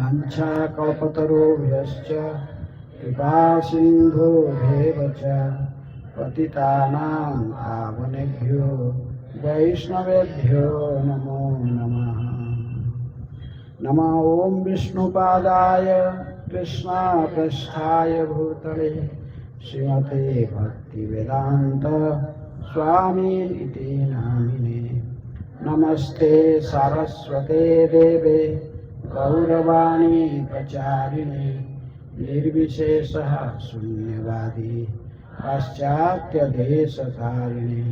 वाञ्छाकल्पतरुभ्यश्च कृपासिन्धुभ्येव च पतितानां पावनेभ्यो वैष्णवेभ्यो नमो नमः। नमः ॐ विष्णुपादाय कृष्णापृष्ठाय भूतले श्रीमते भक्तिवेदान्त स्वामिनिति नामिने। नमस्ते सारस्वते देवे गौरवाणी प्रचारिणे निर्विशेषः शून्यवादी पाश्चात्यदेशतारिणे।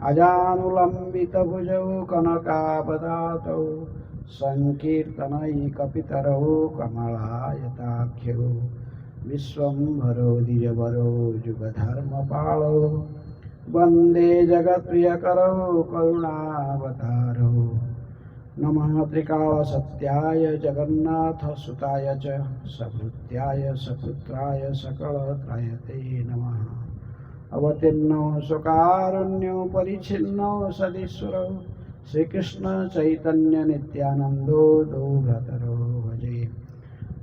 अजानुलम्बितभुजौ कनकावदातौ संकीर्तनैकपितरौ कमलायताख्यौ विश्वम्भरो द्विजवरो जुगधर्मपालौ वन्दे जगत्प्रियकरौ करुणावतारौ। नमः त्रिकालसत्याय जगन्नाथसुताय च सभृत्याय सपुत्राय सकलत्रायते नमः। अवतीर्णो स्वकारुण्यो परिच्छिन्नो सदीश्वरो श्रीकृष्ण चैतन्य नित्यानंदो भ्रतरो भजे।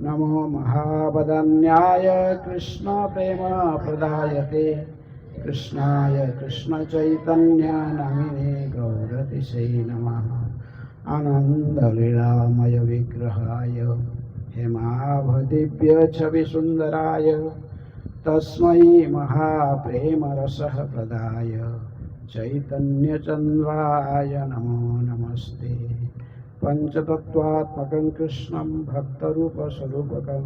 नमो महावदन्याय कृष्ण प्रेम प्रदायते कृष्णाय कृष्ण चैतन्य नामिने गौरतिसे नमः। आनंदलीलामय विग्रहाय हेमाभदिव्य छवि सुंदराय तस्मै महाप्रेम रसः प्रदाय चैतन्यचन्द्राय नमो नमस्ते। पंचतत्वात्मकं कृष्णं भक्तरूपस्वरूपकं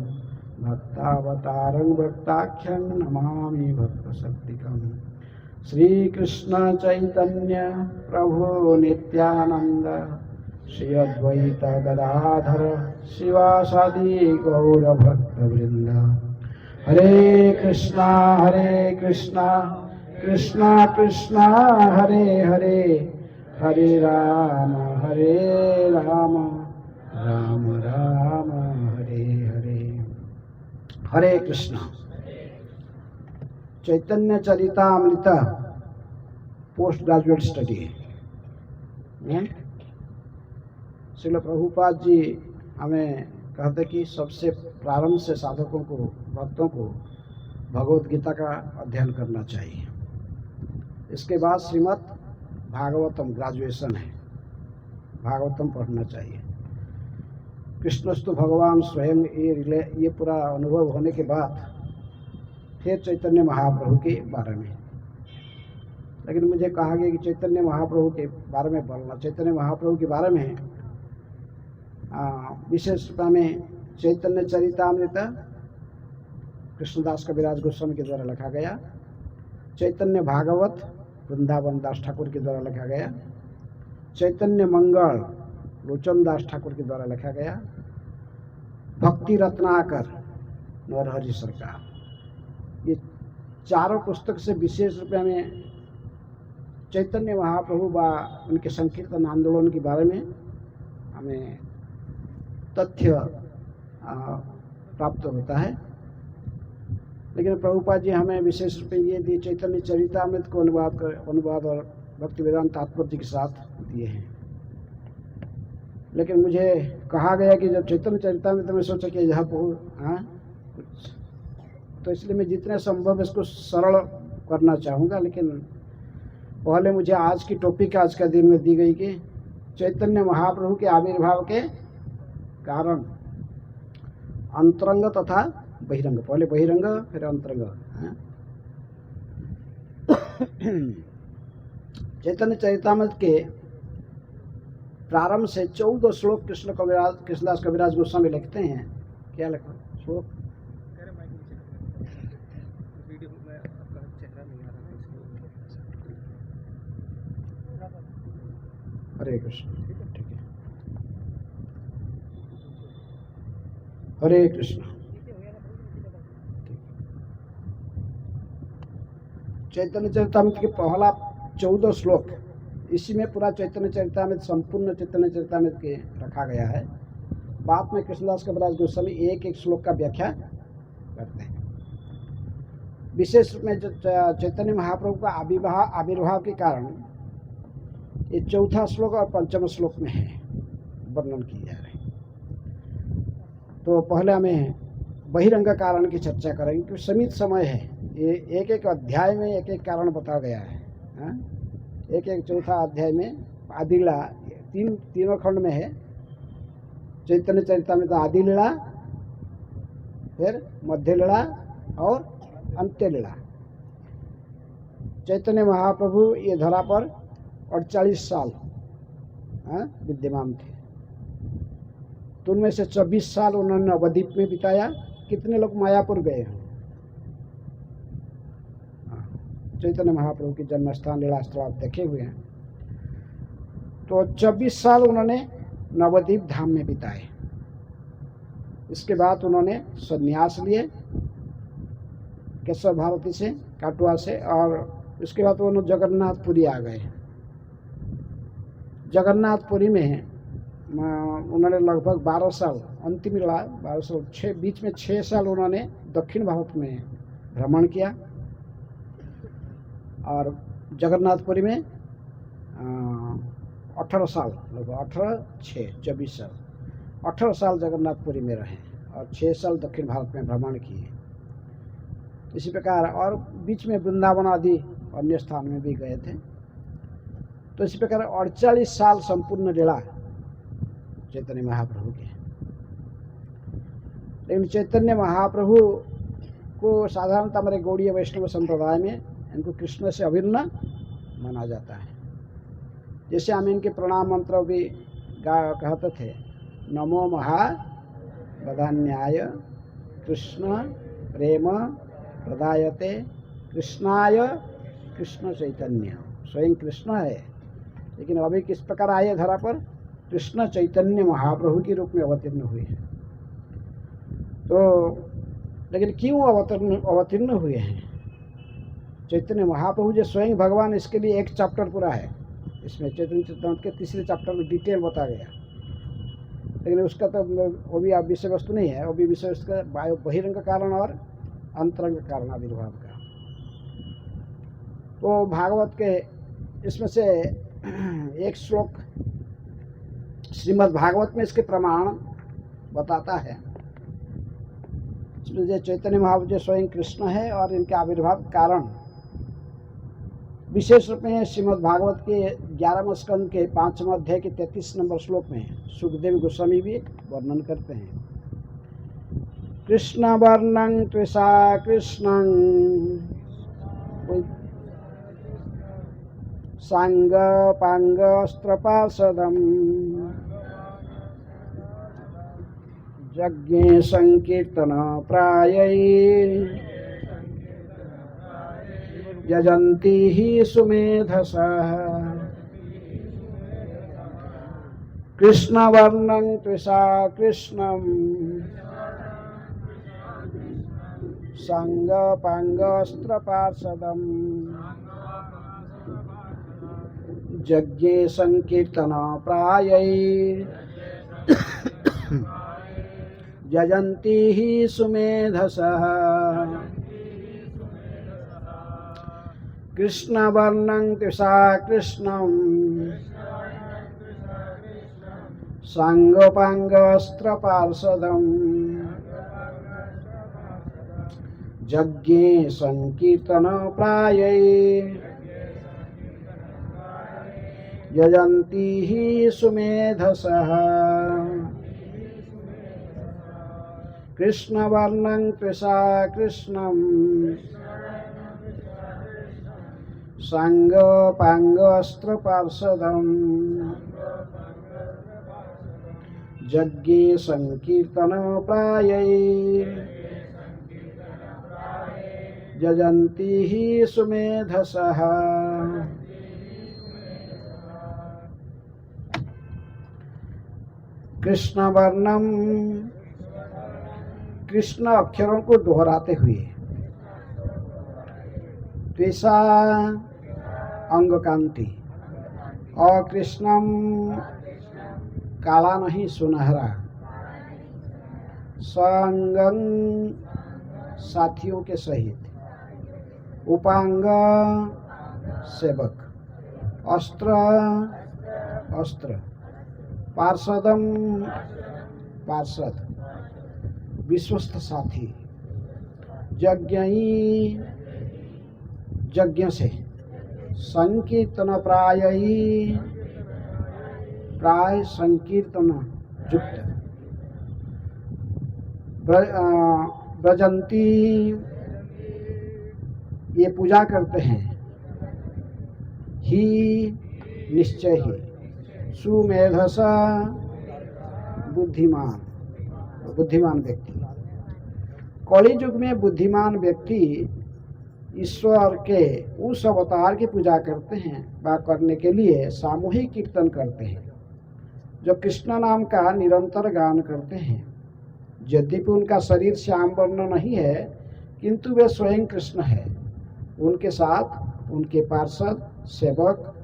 भक्तावतारं भक्ताख्यं नमामि भक्तशक्तिकं। श्रीकृष्ण चैतन्य प्रभु नित्यानंद श्री अद्वैत गदाधर शिवासादि गौरभक्तवृंद। हरे कृष्णा कृष्णा कृष्णा हरे हरे हरे राम राम राम हरे हरे। हरे कृष्णा। चैतन्य चरितामृत पोस्ट ग्रेजुएट स्टडी में श्रील प्रभुपाद जी हमें कहते कि सबसे प्रारंभ से साधकों को भक्तों को भगवत गीता का अध्ययन करना चाहिए। इसके बाद श्रीमद् भागवतम ग्रेजुएशन है, भागवतम पढ़ना चाहिए। कृष्णस्तु भगवान स्वयं ये पूरा अनुभव होने के बाद फिर चैतन्य महाप्रभु के बारे में। लेकिन मुझे कहा गया कि चैतन्य महाप्रभु के बारे में बोलना। चैतन्य महाप्रभु के बारे में विशेष रूप में चैतन्य चरितामृत कृष्णदास कविराज गोस्वामी के द्वारा लिखा गया, चैतन्य भागवत वृंदावन दास ठाकुर के द्वारा लिखा गया, चैतन्य मंगल लोचन दास ठाकुर के द्वारा लिखा गया, भक्ति रत्नाकर नरहरि सरकार। ये चारों पुस्तक से विशेष रूप में चैतन्य महाप्रभु व उनके संकीर्तन आंदोलन के बारे में हमें तथ्य प्राप्त होता है। लेकिन प्रभुपाद जी हमें विशेष रूप में ये दिए चैतन्य चरितामृत को अनुवाद और भक्ति वेदांत तात्पर्य के साथ दिए हैं। लेकिन मुझे कहा गया कि जब चैतन्य चरितामृत में सोचा कि यहाँ तो इसलिए मैं जितने संभव इसको सरल करना चाहूँगा। लेकिन पहले मुझे आज की टॉपिक आज का दिन में दी गई कि चैतन्य महाप्रभु के आविर्भाव के कारण अंतरंग तथा बहिरंग, पहले बहिरंग फिर अंतरंग। चैतन्य चरितामृत के प्रारंभ से 14 श्लोक कृष्णदास कविराज गोस्वामी लिखते हैं। क्या लिखा श्लोक? हरे कृष्ण। ठीक है, हरे कृष्ण। चैतन्य चरितामृत के पहला 14 श्लोक, इसी में पूरा चैतन्य चरितामृत, संपूर्ण चैतन्य चरितामृत के रखा गया है। बाद में कृष्णदास कविराज गोस्वामी एक एक श्लोक का व्याख्या करते हैं। विशेष रूप में चैतन्य महाप्रभु का आविर्भाव के कारण ये चौथा श्लोक और पंचम श्लोक में है वर्णन किया जा रहा है। तो पहले हमें बहिरंग कारण की चर्चा करेंगे, क्योंकि सीमित समय है। ये एक एक अध्याय में एक एक कारण बताया गया है। हाँ? एक एक चौथा अध्याय में आदि लीला तीनों खंड में है। चैतन्य चरितामृत आदि लीला, फिर मध्य लीला और अंत्य लीला। चैतन्य महाप्रभु ये धरा पर 48 साल विद्यमान थे। तो उनमें से 24 साल उन्होंने नवद्वीप में बिताया। कितने लोग मायापुर गए हैं? चैतन्य महाप्रभु की जन्म स्थान लीला स्थल आप देखे हुए हैं। तो 24 साल उन्होंने नवद्वीप धाम में बिताए। इसके बाद उन्होंने संन्यास लिए केशव भारती से, काटुआ से, और इसके बाद उन्होंने जगन्नाथपुरी आ गए। जगन्नाथपुरी में उन्होंने लगभग 12 साल, अंतिम लीला 12 साल, बीच में 6 साल उन्होंने दक्षिण भारत में भ्रमण किया। और जगन्नाथपुरी में 18 साल, लगभग 24 साल, 18 साल जगन्नाथपुरी में रहे और 6 साल दक्षिण भारत में भ्रमण किए। इसी प्रकार और बीच में वृंदावन आदि अन्य स्थान में भी गए थे। तो इसी प्रकार 48 साल संपूर्ण लीला चैतन्य महाप्रभु के। लेकिन चैतन्य महाप्रभु को साधारणतः हमारे गौड़ीय वैष्णव संप्रदाय में इनको कृष्ण से अभिन्न माना जाता है। जैसे हम इनके प्रणाम मंत्र भी कहते थे, नमो महावदान्याय कृष्ण प्रेम प्रदायते कृष्णाय कृष्ण चैतन्य। स्वयं कृष्ण है, लेकिन अभी किस प्रकार आए धरा पर? कृष्ण चैतन्य महाप्रभु के रूप में अवतीर्ण हुए हैं। तो लेकिन क्यों अवतीर्ण हुए हैं? चैतन्य महाप्रभु जो स्वयं भगवान, इसके लिए एक चैप्टर पूरा है इसमें। चैतन्य चरितामृत के तीसरे चैप्टर में डिटेल बता गया। लेकिन उसका तो वो भी विषय वस्तु नहीं है। वो भी विषय वस्तु का बहिरंग कारण और अंतरंग कारण आविर्भाव का। तो भागवत के इसमें से एक श्लोक श्रीमद् भागवत में इसके प्रमाण बताता है। इसमें जो चैतन्य महाप्रभु स्वयं कृष्ण है और इनके आविर्भाव कारण विशेष रूप में श्रीमद् भागवत के 11वें स्कंद के 5वें अध्याय के 33 नंबर श्लोक में सुखदेव गोस्वामी भी वर्णन करते हैं। कृष्ण वर्णं त्वसा कृष्णं सांग पांग स्त्रपार्षदं यज्ञे संकीर्तन प्रायै यजन्ति हि सुमेधसः। कृष्ण वर्णं त्वसा कृष्णं सांग पांग स्त्रपार्षदं यज्ञे संकीर्तन प्रायै यजन्ति हि सुमेधसः। कृष्ण वर्णं त्वसा कृष्णं सांगोपांगस्त्रपार्षदं यज्ञे संकीर्तन प्रायै यजन्ति हि सुमेधसः। कृष्ण वर्णं त्वसा कृष्णं सांगोपांगस्त्रपार्षदं यज्ञे संकीर्तन प्रायै यजन्ति हि सुमेधसः। कृष्ण वर्णम, कृष्ण अक्षरों को दोहराते हुए, त्वसा अंग कांति, और कृष्णम काला नहीं सुनहरा, संगं साथियों के सहित, उपांग सेवक, अस्त्र अस्त्र, पार्षदम पार्षद, विश्वस्त साथी, यज्ञई यज्ञ से, संकीर्तन प्रायई प्राय संकीर्तन युक्त, ब्रजंती ये पूजा करते हैं, ही निश्चय ही, सुमेधसा बुद्धिमान बुद्धिमान व्यक्ति। कलि युग में बुद्धिमान व्यक्ति ईश्वर के उस अवतार की पूजा करते हैं व करने के लिए सामूहिक कीर्तन करते हैं, जो कृष्ण नाम का निरंतर गान करते हैं। यद्यपि उनका शरीर श्याम वर्ण नहीं है, किंतु वे स्वयं कृष्ण है। उनके साथ उनके पार्षद, सेवक,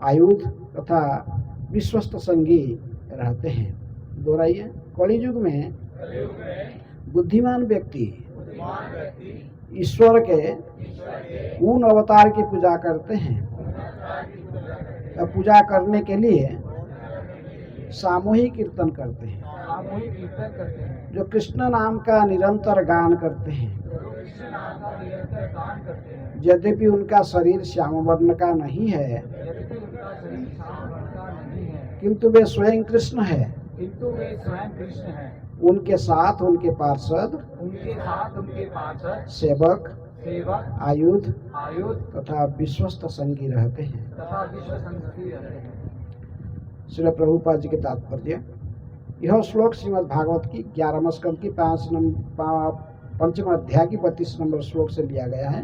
आयुध तथा विश्वस्त संगी रहते हैं। दोहराइए। कलि युग में बुद्धिमान व्यक्ति ईश्वर के उन अवतार की पूजा करते हैं, पूजा करने के लिए सामूहिक कीर्तन करते हैं, जो कृष्ण नाम का निरंतर गान करते हैं। यद्यपि उनका शरीर श्याम वर्ण का नहीं है, किंतु वे स्वयं कृष्ण है। उनके साथ उनके पार्षद, सेवक, आयुध तथा विश्वस्त संगी रहते हैं। श्री प्रभुपाद जी के तात्पर्य। यह श्लोक श्रीमद् भागवत की 11वें स्कंद की 5वें अध्याय की 32 नंबर श्लोक से लिया गया है।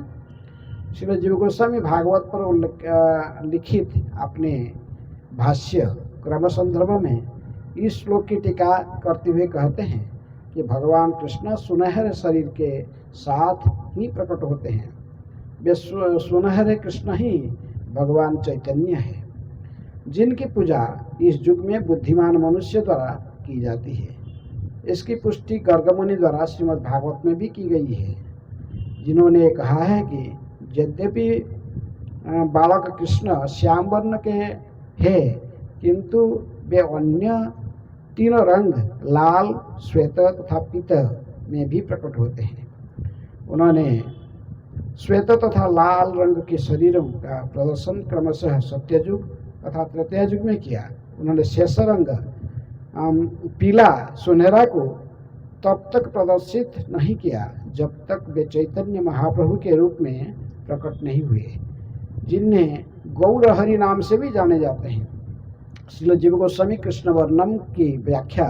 श्री जीव गोस्वामी भागवत पर लिखित अपने भाष्य क्रम संदर्भ में इस श्लोक की टीका करते हुए कहते हैं कि भगवान कृष्ण सुनहरे शरीर के साथ ही प्रकट होते हैं। वे सुनहरे कृष्ण ही भगवान चैतन्य है, जिनकी पूजा इस युग में बुद्धिमान मनुष्य द्वारा की जाती है। इसकी पुष्टि गर्ग मुनि द्वारा श्रीमद् भागवत में भी की गई है, जिन्होंने कहा है कि यद्यपि बालक कृष्ण श्याम वर्ण के हैं, किंतु वे अन्य तीनों रंग लाल, श्वेत तथा पीत में भी प्रकट होते हैं। उन्होंने श्वेत तथा लाल रंग के शरीरों का प्रदर्शन क्रमशः सत्ययुग तथा त्रेता युग में किया। उन्होंने शेष रंग पीला सुनहरा को तब तक प्रदर्शित नहीं किया जब तक वे चैतन्य महाप्रभु के रूप में प्रकट नहीं हुए, जिन्हें गौरहरि नाम से भी जाने जाते हैं। श्रील जीव गोस्वामी कृष्ण वर्णम की व्याख्या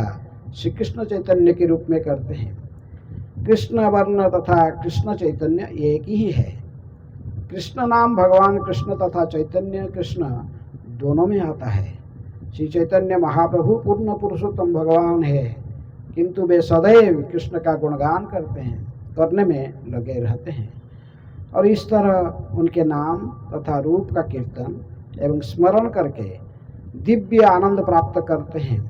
श्री कृष्ण चैतन्य के रूप में करते हैं। कृष्ण वर्ण तथा कृष्ण चैतन्य एक ही है। कृष्ण नाम भगवान कृष्ण तथा चैतन्य कृष्ण दोनों में आता है। श्री चैतन्य महाप्रभु पूर्ण पुरुषोत्तम भगवान है, किंतु वे सदैव कृष्ण का गुणगान करने में लगे रहते हैं और इस तरह उनके नाम तथा रूप का कीर्तन एवं स्मरण करके दिव्य आनंद प्राप्त करते हैं।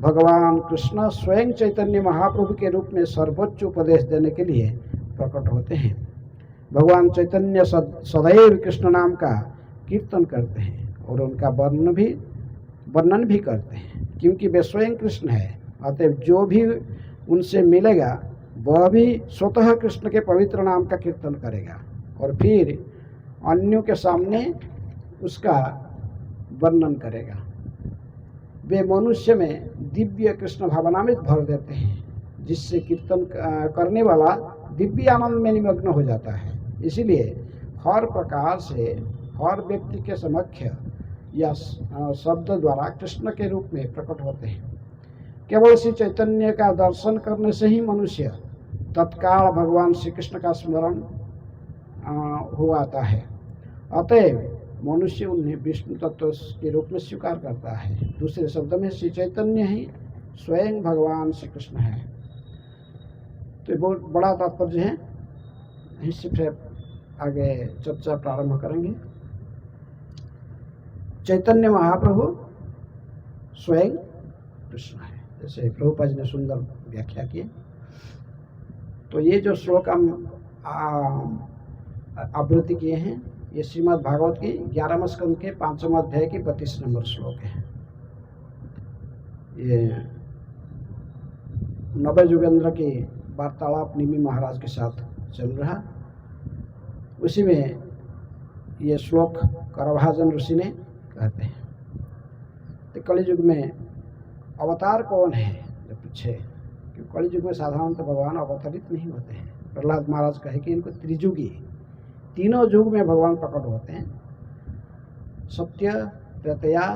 भगवान कृष्ण स्वयं चैतन्य महाप्रभु के रूप में सर्वोच्च उपदेश देने के लिए प्रकट होते हैं। भगवान चैतन्य सदैव कृष्ण नाम का कीर्तन करते हैं और उनका वर्णन भी करते हैं, क्योंकि वे स्वयं कृष्ण है। अतएव जो भी उनसे मिलेगा वह भी स्वतः कृष्ण के पवित्र नाम का कीर्तन करेगा और फिर अन्यों के सामने उसका वर्णन करेगा। वे मनुष्य में दिव्य कृष्ण भावनामृत भर देते हैं, जिससे कीर्तन करने वाला दिव्य आनंद में निमग्न हो जाता है। इसीलिए हर प्रकार से हर व्यक्ति के समक्ष या शब्द द्वारा कृष्ण के रूप में प्रकट होते हैं। केवल श्री चैतन्य का दर्शन करने से ही मनुष्य तत्काल भगवान श्री कृष्ण का स्मरण हो आता है। अतएव मनुष्य उन्हें विष्णु तत्व के रूप में स्वीकार करता है। दूसरे शब्द में श्री चैतन्य ही स्वयं भगवान श्री कृष्ण है। तो ये बहुत बड़ा तात्पर्य है। इससे फिर आगे चर्चा प्रारंभ करेंगे। चैतन्य महाप्रभु स्वयं कृष्ण है, जैसे प्रभुपाद जी ने सुंदर व्याख्या की। तो ये जो श्लोक हम आवृत्ति किए हैं, ये श्रीमद् भागवत की 11वें स्कंद के 5वें अध्याय की 32 नंबर श्लोक है। ये नव युगेंद्र की वार्तालाप निमि महाराज के साथ चल रहा। उसी में ये श्लोक करभाजन ऋषि ने कहते हैं। तो कलियुग में अवतार कौन है जब पूछे, क्योंकि कलियुग में साधारणतः भगवान अवतरित नहीं होते हैं। प्रहलाद महाराज कहे कि इनको त्रिजुगी, तीनों युग में भगवान प्रकट होते हैं, सत्य, त्रेतया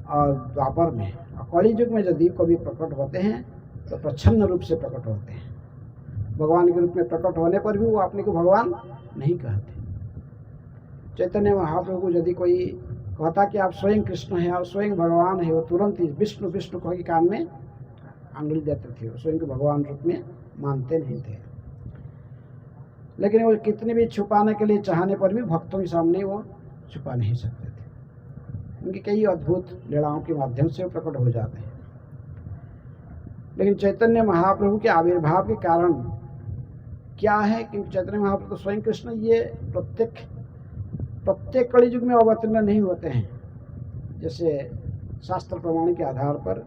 और द्वापर में। और कलि युग में यदि कभी प्रकट होते हैं तो प्रच्छन्न रूप से प्रकट होते हैं। भगवान के रूप में प्रकट होने पर भी वो अपने को भगवान नहीं कहते। चैतन्य महाप्रभु को यदि कोई कहता कि आप स्वयं कृष्ण हैं और स्वयं भगवान है, वो तुरंत ही विष्णु विष्णु कह के कान में अंगुली देते थे। वो स्वयं को भगवान रूप में मानते नहीं थे। लेकिन वो कितने भी छुपाने के लिए चाहने पर भी भक्तों के सामने वो छुपा नहीं सकते थे। उनकी कई अद्भुत लीलाओं के माध्यम से वो प्रकट हो जाते हैं। लेकिन चैतन्य महाप्रभु के आविर्भाव के कारण क्या है, क्योंकि चैतन्य महाप्रभु स्वयं कृष्ण ये प्रत्येक कलि युग में अवतीर्ण नहीं होते हैं। जैसे शास्त्र प्रमाण के आधार पर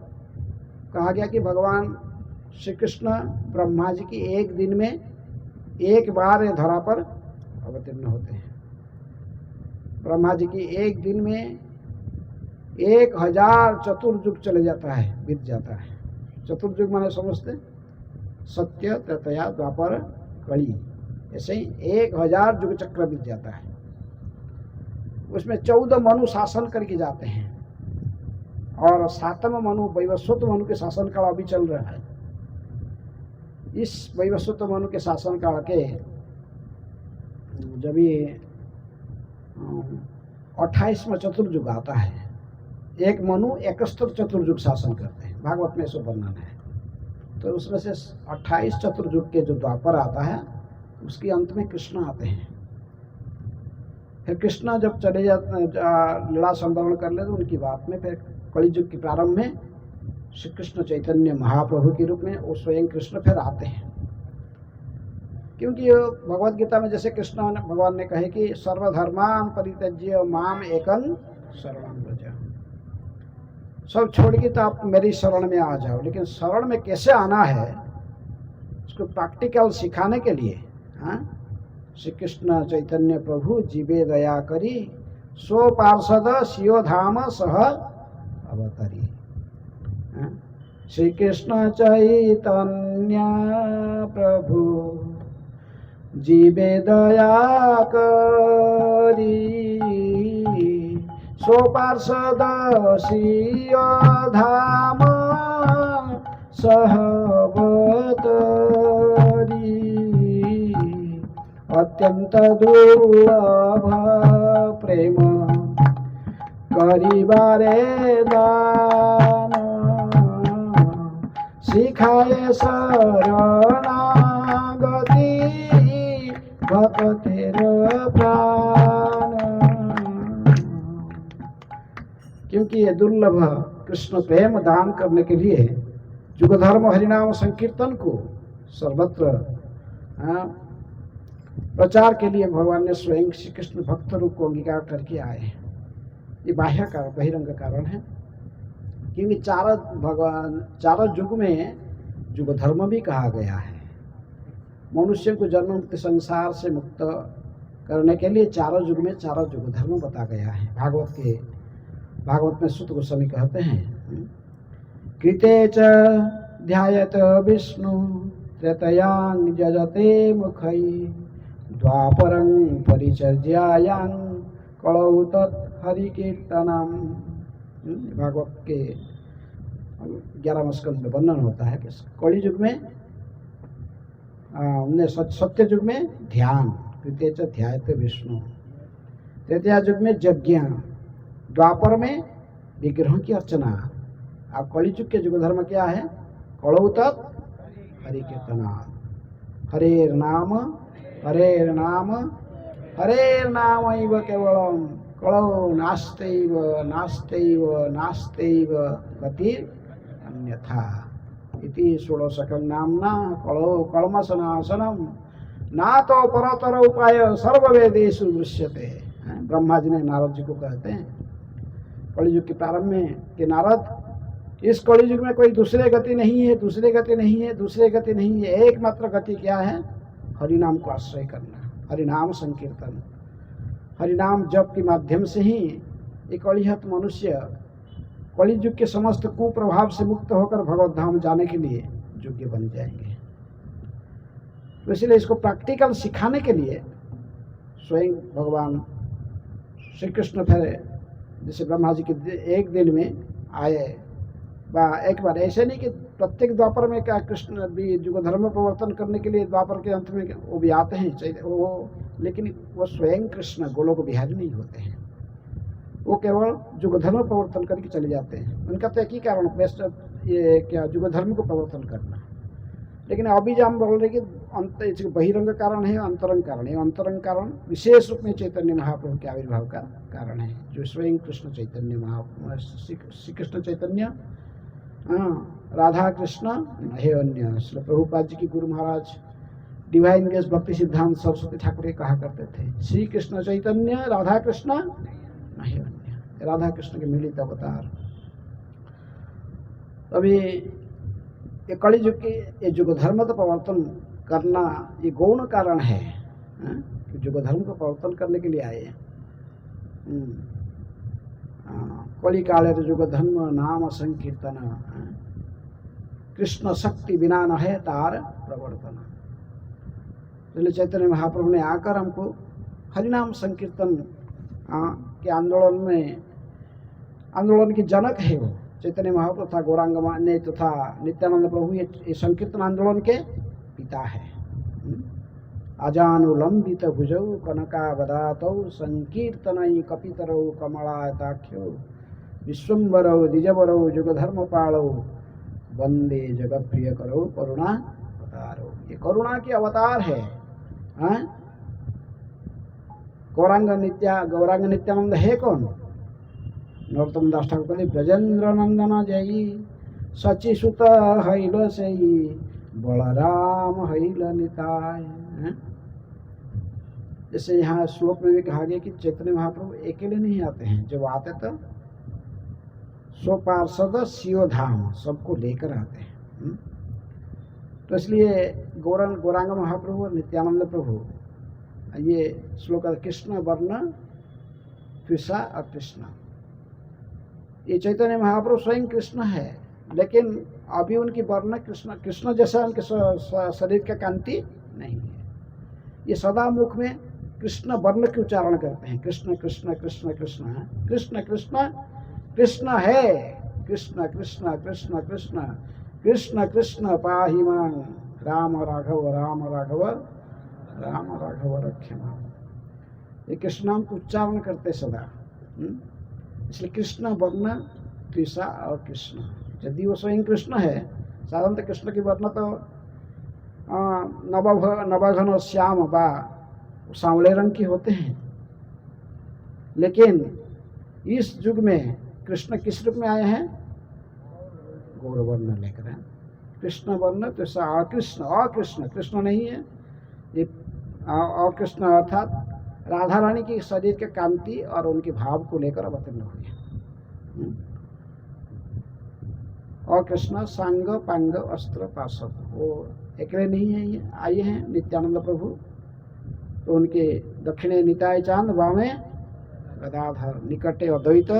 कहा गया कि भगवान श्री कृष्ण ब्रह्मा जी की एक दिन में एक बार धरा पर अवतीर्ण होते हैं। ब्रह्मा जी की एक दिन में 1000 चतुर्युग चले जाता है, बीत जाता है। चतुर्युग माने समझते, सत्य, त्रेतया, द्वापर, कली, ऐसे ही 1000 युग चक्र बीत जाता है। उसमें 14 मनु शासन करके जाते हैं और 7वां मनु वैवस्वत मनु के शासन काल अभी चल रहा है। इस वैवस्वत मनु के शासन काल के जब ये 28वां चतुर्युग आता है, एक मनु 71 चतुर्युग शासन करते हैं। भागवत में ऐसा वर्णन है। तो उसमें से 28 चतुर्युग के जो द्वापर आता है, उसके अंत में कृष्ण आते हैं। फिर कृष्ण जब चले जाते, लीला संवरण कर लेते, उनकी बात में फिर कलियुग के प्रारंभ में श्री कृष्ण चैतन्य महाप्रभु के रूप में वो स्वयं कृष्ण फिर आते हैं। क्योंकि भगवद गीता में जैसे कृष्ण भगवान ने कहे कि सर्वधर्मान परित्यज्य माम एकं शरणं व्रज, सब छोड़ के तो आप मेरी शरण में आ जाओ। लेकिन शरण में कैसे आना है उसको प्रैक्टिकल सिखाने के लिए श्री कृष्ण चैतन्य प्रभु जीवे दया करी, सो पार्षद सियो धाम सह अवतरी। श्री कृष्ण चैतन्य प्रभु जीवे दया करी, सो पार्षद सियो धाम सह अवतरी। अत्यंत दुर्लभ प्रेम करिबारे दान, सिखाए शरणागति भक्तेर प्राण। क्योंकि ये दुर्लभ कृष्ण प्रेम दान करने के लिए युग धर्म हरिनाम संकीर्तन को सर्वत्र प्रचार के लिए भगवान ने स्वयं श्री कृष्ण भक्त रूप को अंगीकार करके आए हैं। ये बाह्य कारण, बहिरंग कारण है। क्योंकि चार युग में युग धर्म भी कहा गया है। मनुष्य को जन्म मुक्त संसार से मुक्त करने के लिए चारों युग में चारों युग धर्म बता गया है। भागवत में सुत गोस्वामी कहते हैं, कृते च ध्यायत विष्णु त्रेतयां जजते मुखई, द्वापरं परिचर्यायां कलौ तत् हरि कीर्तनम। भागवत के 11वें स्कंद में वर्णन होता है कि कलि युग में सत्य युग में ध्यान, कृत्य च ध्यायत विष्णु, तृतीया युग में यज्ञ, द्वापर में विग्रहों की अर्चना। अब कलि युग के युग धर्म क्या है? कलौ तत् हरि कीर्तना, हरेर नाम हरेर नाम हरेर नामैव केवलम, कलौ नास्त्यैव नास्त्यैव नास्त्यैव गतिर् अन्यथा इति षोडशकं नाम्ना कलौ कल्मषनाशनम नातो परतर उपाय सर्ववेदेषु दृश्यते। ब्रह्मा जी ने नारद जी को कहते हैं, कलियुग के प्रारंभ में कि नारद, इस कलि युग में कोई दूसरे गति नहीं है, दूसरे गति नहीं है, दूसरे गति नहीं है। एकमात्र गति क्या है? हरिनाम को आश्रय करना, हरिनाम संकीर्तन, हरिनाम जप के माध्यम से ही एक अलिहत मनुष्य कलि युग के समस्त कुप्रभाव से मुक्त होकर भगवत धाम जाने के लिए योग्य बन जाएंगे। तो इसलिए इसको प्रैक्टिकल सिखाने के लिए स्वयं भगवान श्री कृष्ण फिर जैसे ब्रह्मा जी के एक दिन में आए, एक बार ऐसे नहीं कि प्रत्येक द्वापर में क्या कृष्ण भी युग धर्म प्रवर्तन करने के लिए द्वापर के अंत में वो भी आते हैं वो, लेकिन वो स्वयं कृष्ण गोलोक बिहारी नहीं होते हैं, वो केवल युग धर्म प्रवर्तन करके चले जाते हैं। उनका तो एक ही कारण बेस्ट ये क्या युग धर्म को प्रवर्तन करना। लेकिन अभी जो हम बोल रहे कि बहिरंग कारण है, अंतरंग कारण है। अंतरंग कारण विशेष रूप में चैतन्य महाप्रभु के आविर्भाव का कारण है, जो स्वयं कृष्ण चैतन्य श्री कृष्ण चैतन्य, राधा कृष्ण हे अन्य। श्री प्रभुपाद जी की गुरु महाराज डिवाइन ग्रेस भक्ति सिद्धांत सरस्वती ठाकुर कहा करते थे, श्री कृष्ण चैतन्य राधा कृष्ण नहीं अन्य, राधा कृष्ण के मिलित अवतार। अभी ये कलि युग के ये युग धर्म का प्रवर्तन करना ये गौण कारण है, कि युग धर्म को प्रवर्तन करने के लिए आए। कलि काले युग धर्म नाम संकीर्तन, कृष्ण शक्ति बिना न है तार प्रवर्तन। इसलिए चैतन्य महाप्रभु ने आकर हमको हरिनाम संकीर्तन के आंदोलन की जनक है वो चैतन्य महाप्रभु तथा गौरांग ने तथा नित्यानंद प्रभु ये संकीर्तन आंदोलन के पिता है। अजानुलंबित भुजौ कनकावदातौ संकीर्तनई कपितरौ कमलायताख्यो विश्वम्बरौ द्विजबरौ युगधर्मपालौ वंदे जगत प्रिय करो करुणा अवतारो। ये करुणा के अवतार है। गौरांग नित्यानंद है कौन? नरोत्तम दास ठाकुर कहते ब्रजेंद्र नंदन जयी सची सुत हैल सई बलराम हैल निताय। जैसे यहाँ श्लोक में भी कहा गया कि चैतन्य महाप्रभु अकेले नहीं आते हैं, जब आते तो सो पार्षद सियो धाम सबको लेकर आते हैं। तो इसलिए गौरांग महाप्रभु और नित्यानंद प्रभु ये श्लोक कृष्ण वर्ण कृष्ण और कृष्ण, ये चैतन्य महाप्रभु स्वयं कृष्ण है, लेकिन अभी उनकी वर्ण कृष्ण जैसा उनके शरीर का कांति नहीं है। ये सदा मुख में कृष्ण वर्ण के उच्चारण करते हैं, कृष्ण कृष्ण कृष्ण कृष्ण कृष्ण कृष्ण कृष्ण है, कृष्ण कृष्ण कृष्ण कृष्ण कृष्ण कृष्ण पाहि मां राम राघव राम राघव राम राघव रक्ष नाम। ये कृष्ण नाम को उच्चारण करते सदा। इसलिए कृष्ण वर्ण कृष्ण और कृष्ण, यदि वो स्वयं कृष्ण है, साधारणतः कृष्ण की वर्ण तो नवघन और श्याम बा सांवले रंग के होते हैं, लेकिन इस युग में कृष्ण किस रूप में आए हैं? गौर वर्ण लेकर हैं। कृष्ण वर्ण तो अकृष्ण कृष्ण नहीं है, ये अकृष्ण अर्थात राधा रानी की शरीर के कांति और उनके भाव को लेकर अवतीर्ण हुए। और कृष्ण सांग पांग अस्त्र पार्षद, वो अकेले नहीं है, ये आए हैं नित्यानंद प्रभु। तो उनके दक्षिणे निताय चांद, वामे गदाधर, निकटे अद्वैत,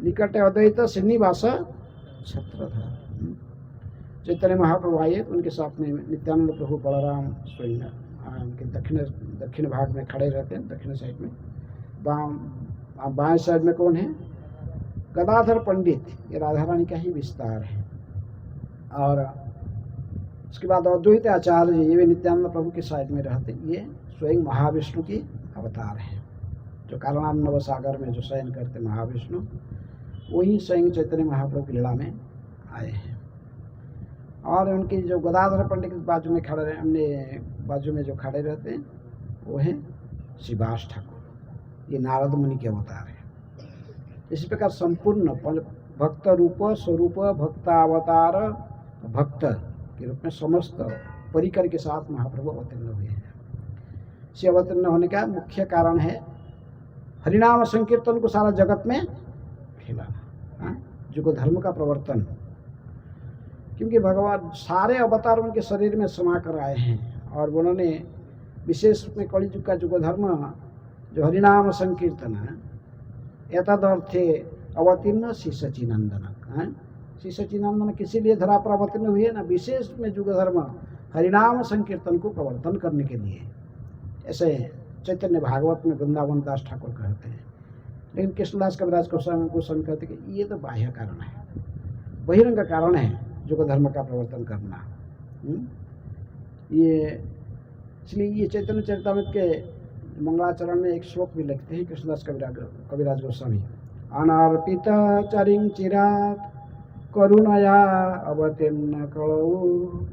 निकटे अद्वैत श्रीनिवास छत्रधर। चैतन्य महाप्रभु आए तो उनके साथ में नित्यानंद प्रभु बलराम स्वयं उनके दक्षिण भाग में खड़े रहते हैं, दक्षिण साइड में। बाएं साइड में कौन है? गदाधर पंडित, ये राधा रानी का ही विस्तार है। और उसके बाद अद्वैत आचार्य जी, ये भी नित्यानंद प्रभु के साइड में रहते हैं। ये स्वयं महाविष्णु की अवतार है, जो कारणान्नव सागर में जो शयन करते महाविष्णु, वही स्वयं चैतन्य महाप्रभु की लीला में आए हैं। और उनके जो गदाधर पंडित के बाजू में खड़े हमने बाजू में जो खड़े रहते हैं वो हैं शिवास ठाकुर, ये नारद मुनि के अवतार है। इसी प्रकार संपूर्ण भक्त रूप स्वरूप भक्तावतार भक्त के रूप में समस्त परिकर के साथ महाप्रभु अवतीर्ण हुए हैं। से अवतीर्ण होने का मुख्य कारण है हरिनाम संकीर्तन को सारा जगत में फैलाना, जुग धर्म का प्रवर्तन। क्योंकि भगवान सारे अवतार उनके शरीर में समा कर आए हैं और उन्होंने विशेष रूप में कलि युग का जुग धर्म जो हरिनाम संकीर्तन है, एतदर्थे अवतीर्ण श्री सचिनंदन। श्री सचिनंदन किसी लिए धरा पर अवतीर्ण हुए ना, विशेष में जुग धर्म हरिनाम संकीर्तन को प्रवर्तन करने के लिए। ऐसे चैतन्य भागवत में वृंदावन दास ठाकुर कहते हैं। लेकिन कृष्णदास कविराज गोस्वामी कहते हैं कि ये तो बाह्य कारण है, बहिरंग कारण है जुग धर्म का प्रवर्तन करना। ये इसलिए ये चैतन्य चरितामृत के मंगलाचरण में एक श्लोक भी लिखते हैं कृष्णदास कविराज गोस्वामी। अनार्पित चरिं चिरात करुणया अवतीर्ण कलौ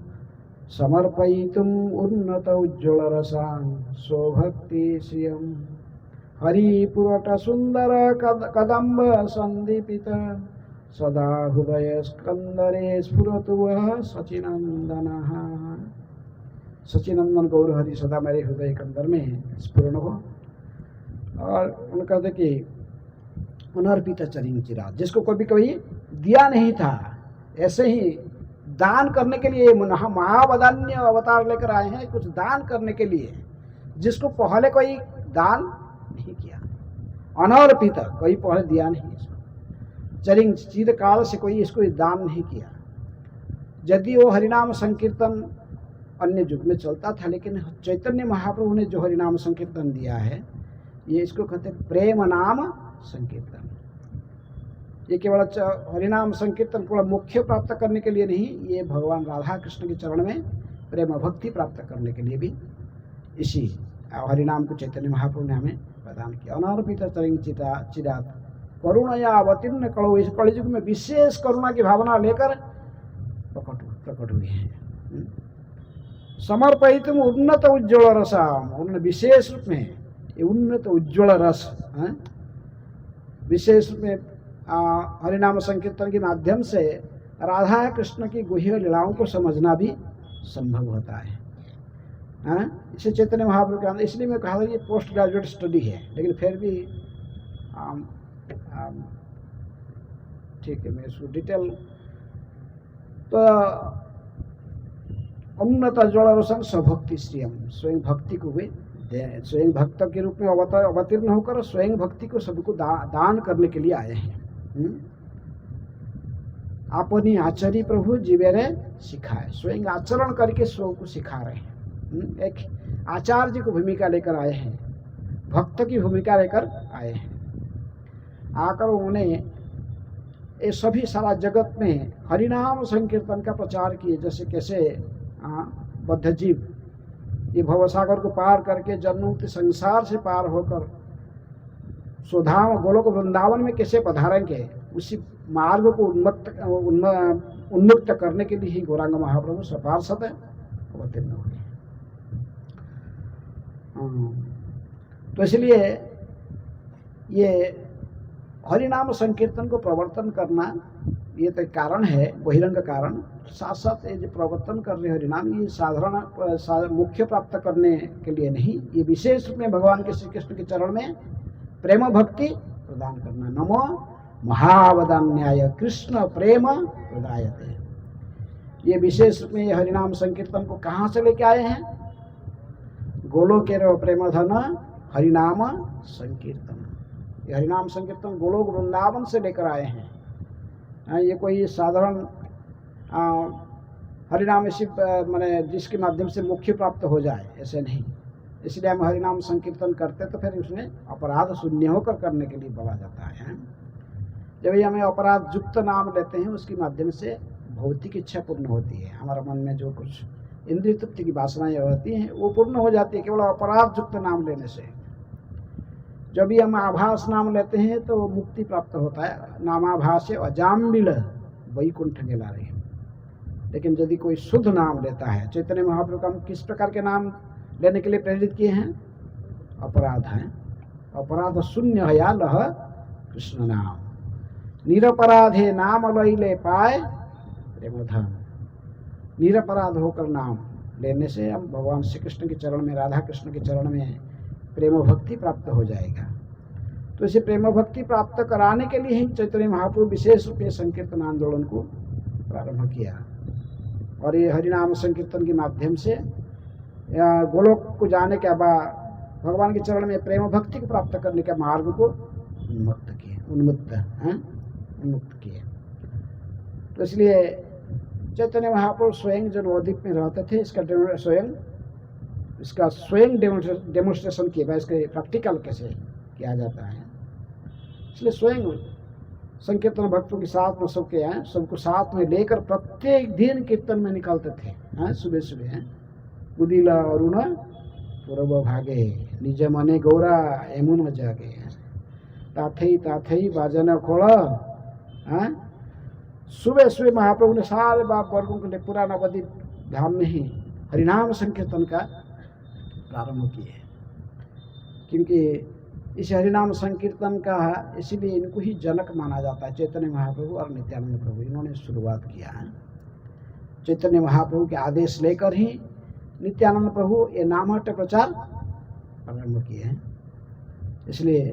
समर्पयितुम उन्नत उज्ज्वल रसां स्वभक्ति श्रियं हरिपुरट सुंदर कदम्ब संदीपित सदा हृदय स्कंदरे स्फुरतु वह सचिनंदनः। सचिनंदन गौर हरि सदा मेरे हृदय कंदर में स्फुरण हो। और उन्होंने कहते कि अनर्पित चरिं चिरात, जिसको कभी कभी दिया नहीं था, ऐसे ही दान करने के लिए महावदान्य अवतार लेकर आए हैं, कुछ दान करने के लिए, जिसको पहले कोई दान नहीं किया। अनर्पित, कोई पहले दिया नहीं इसको। चरिंग, चिरकाल से कोई इसको दान नहीं किया। यदि वो हरिनाम संकीर्तन अन्य युग में चलता था, लेकिन चैतन्य महाप्रभु ने जो हरिनाम संकीर्तन दिया है, ये इसको कहते हैं प्रेम नाम संकीर्तन। ये केवल हरिनाम संकीर्तन केवल मुख्य प्राप्त करने के लिए नहीं, ये भगवान राधा कृष्ण के चरण में प्रेम भक्ति प्राप्त करने के लिए भी इसी हरिनाम को चैतन्य महाप्रभु ने हमें प्रदान किया। अनर्पित चरिं चिरात करुणया अवतीर्ण कलौ, इस कलयुग में विशेष करुणा की भावना लेकर प्रकट हुए हैं। समर्पित उन्नत उज्ज्वल रसाम, उन्होंने विशेष रूप में ये उन्नत उज्ज्वल रस विशेष रूप में हरिनाम संकीर्तन के माध्यम से राधा कृष्ण की गुह्य लीलाओं को समझना भी संभव होता है। इसे चैतन्य महाप्रभु के अंदर, इसलिए मैं कहा था ये पोस्ट ग्रेजुएट स्टडी है, लेकिन फिर भी ठीक है, मैं इसको डिटेल तो उन्नत ज्वल रसम स्वभक्ति श्रियम, स्वयं भक्ति को वे स्वयं भक्त के रूप में अवतीर्ण होकर स्वयं भक्ति को सबको दान करने के लिए आए हैं। अपनी आचरी प्रभु जीवेरे सिखाए, स्वयं आचरण करके स्व को सिखा रहे हैं। एक आचार्य की भूमिका लेकर आए हैं, भक्त की भूमिका लेकर आए हैं। आकर उन्होंने ये सभी सारा जगत में हरिनाम संकीर्तन का प्रचार किए। जैसे कैसे बद्ध जीव ये भवसागर को पार करके जन्मुक्ति संसार से पार होकर स्वधाम गोलोक वृंदावन में कैसे पधारेंगे, उसी मार्ग को उन्मुक्त करने के लिए ही गौरांग महाप्रभु सपार्षद अवतीर्ण हुए। तो इसलिए ये हरिनाम संकीर्तन को प्रवर्तन करना ये तो कारण है, बहिरंग कारण। साथ साथ ये जो प्रवर्तन कर रहे हरिनाम, ये साधारण मुख्य प्राप्त करने के लिए नहीं, ये विशेष रूप में भगवान के श्री कृष्ण के चरण में प्रेम भक्ति प्रदान करना। नमो महावदान्याय कृष्ण प्रेम प्रदायते। ये विशेष रूप में हरिनाम संकीर्तन को कहाँ से लेके आए हैं? गोलोकेर प्रेम धन हरिनाम संकीर्तन। ये हरिनाम संकीर्तन गोलोक वृंदावन से लेकर आए हैं। ये कोई साधारण हरिनाम इसी माने जिसके माध्यम से मुख्य प्राप्त हो जाए, ऐसे नहीं। इसलिए हम हरिनाम संकीर्तन करते तो फिर उसमें अपराध शून्य होकर करने के लिए बोला जाता है। जब भी हमें अपराध युक्त नाम लेते हैं, उसके माध्यम से भौतिक इच्छा पूर्ण होती है। हमारे मन में जो कुछ इंद्रिय तृप्ति की वासनाएं रहती हैं वो पूर्ण हो जाती है केवल अपराध युक्त नाम लेने से। जब भी हम आभास नाम लेते हैं तो मुक्ति प्राप्त होता है। नामाभास अजाम्बिल वैकुंठ गेला रहे। लेकिन यदि कोई शुद्ध नाम लेता है, चैतन्य महाप्रभु का हम किस प्रकार के नाम लेने के लिए प्रेरित किए हैं? अपराध हैं, अपराध शून्य है या लह कृष्ण नाम। निरपराधे नाम लैले पाए प्रेमधन। निरपराध होकर नाम लेने से हम भगवान श्री कृष्ण के चरण में, राधा कृष्ण के चरण में प्रेम भक्ति प्राप्त हो जाएगा। तो इसे प्रेम भक्ति प्राप्त कराने के लिए ही चैतन्य महाप्रभु विशेष रूप से संकीर्तन आंदोलन को प्रारंभ किया। और ये हरिनाम संकीर्तन के माध्यम से गोलोक को जाने के बाद भगवान के चरण में प्रेम भक्ति को प्राप्त करने के मार्ग को उन्मुक्त किए। तो इसलिए चैतन्य महाप्रभु स्वयं जो नवद्वीप में रहते थे, इसका स्वयं डेमोन्स्ट्रेशन किया, इसके प्रैक्टिकल कैसे किया जाता है। इसलिए स्वयं संकीर्तन भक्तों के साथ में सबको साथ में लेकर प्रत्येक दिन कीर्तन में निकलते थे। सुबह सुबह उदिला अरुण पूर्व भागे निज मने गौरा एमुन जागे ताथई ताथई बाजन खोल। सुबह सुबह महाप्रभु ने सारे बाप वर्गों के लिए पूरा नवद्वीप धाम में ही हरिनाम संकीर्तन का प्रारंभ किए, क्योंकि इस हरिनाम संकीर्तन का इसीलिए इनको ही जनक माना जाता है। चैतन्य महाप्रभु और नित्यानंद प्रभु इन्होंने शुरुआत किया है। चैतन्य महाप्रभु के आदेश लेकर ही नित्यानंद प्रभु ये नामहट्ट प्रचार प्रारंभ किए हैं। इसलिए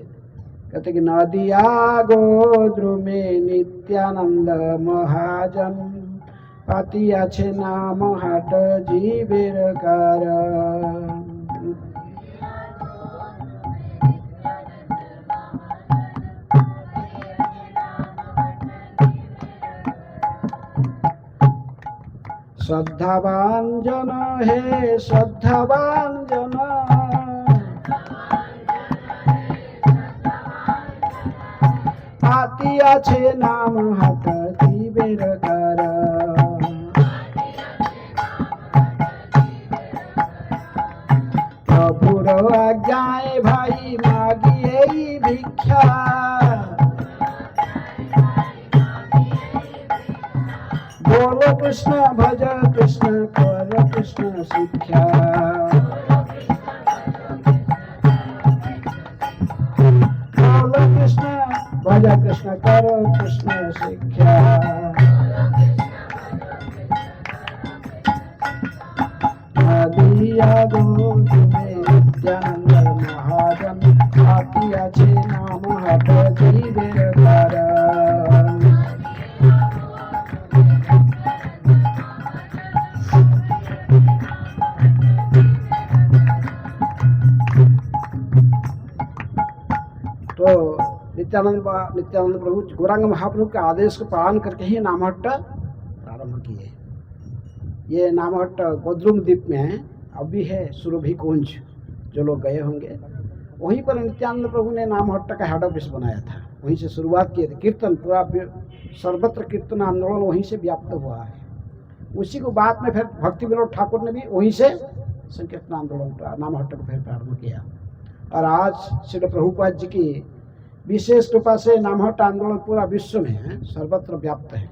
कहते कि नदिया गोद्रुमे नित्यानंद महाजन पातिया छे नाम हाट जीवेर कारण। श्रद्धावान जन हे श्रद्धावान जन आतिया छे नाम हट जीवेर कारण। प्रभुर आज्ञाए भाई मागिए भिक्षा बोलो कृष्ण भज कृष्ण कर कृष्ण शिक्षा। बोलो कृष्ण भज कृष्ण कर कृष्ण शिक्षा। नदिया गोद में नित्यानंद महाजन आतिया छे नाम हट जीवेर कारण। तो नित्यानंद प्रभु गौरांग महाप्रभु के आदेश को पालन करके ही नामहट्ट प्रारंभ किए। ये नामहट्ट गोद्रुम द्वीप में है, अब भी है सुरभि कुंज, जो लोग गए होंगे वहीं पर नित्यानंद प्रभु ने नामहट्ट का हेड ऑफिस बनाया था। वहीं से शुरुआत किए थे कीर्तन, पूरा सर्वत्र कीर्तन आंदोलन वहीं से व्याप्त हुआ है। उसी को बाद में फिर भक्ति विनोद ठाकुर ने भी वहीं से संकीर्तन आंदोलन नामहट्ट को फिर प्रारंभ किया। और आज श्री प्रभुपाद जी की विशेष कृपा से नामहट्ट आंदोलन पूरा विश्व में है, सर्वत्र व्याप्त है।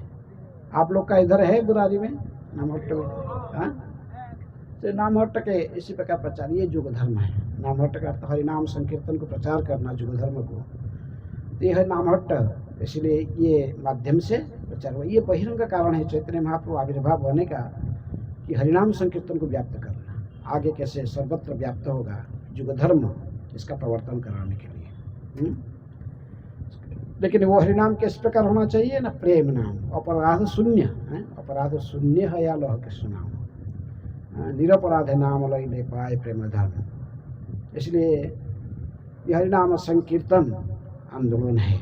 आप लोग का इधर है बुरारी में नामहट्ट में, तो नामहट्ट के इसी प्रकार प्रचार, ये युग धर्म है। नामहट्ट का अर्थ हरिनाम संकीर्तन को प्रचार करना, युग धर्म को, तो यह है नामहट्ट। इसलिए ये माध्यम से प्रचार हुआ। ये बहिरंग का कारण है चैतन्य महाप्रभु आविर्भाव होने का, कि हरिनाम संकीर्तन को व्याप्त करना। आगे कैसे सर्वत्र व्याप्त होगा युग धर्म, इसका प्रवर्तन कराने के लिए। लेकिन वो हरिनाम किस प्रकार होना चाहिए ना, प्रेम नाम, अपराध शून्य है। अपराध शून्य है या लोह कृष्ण नाम, निरपराध नाम लय ले पाए प्रेम धर्म। इसलिए ये हरिनाम संकीर्तन आंदोलन है।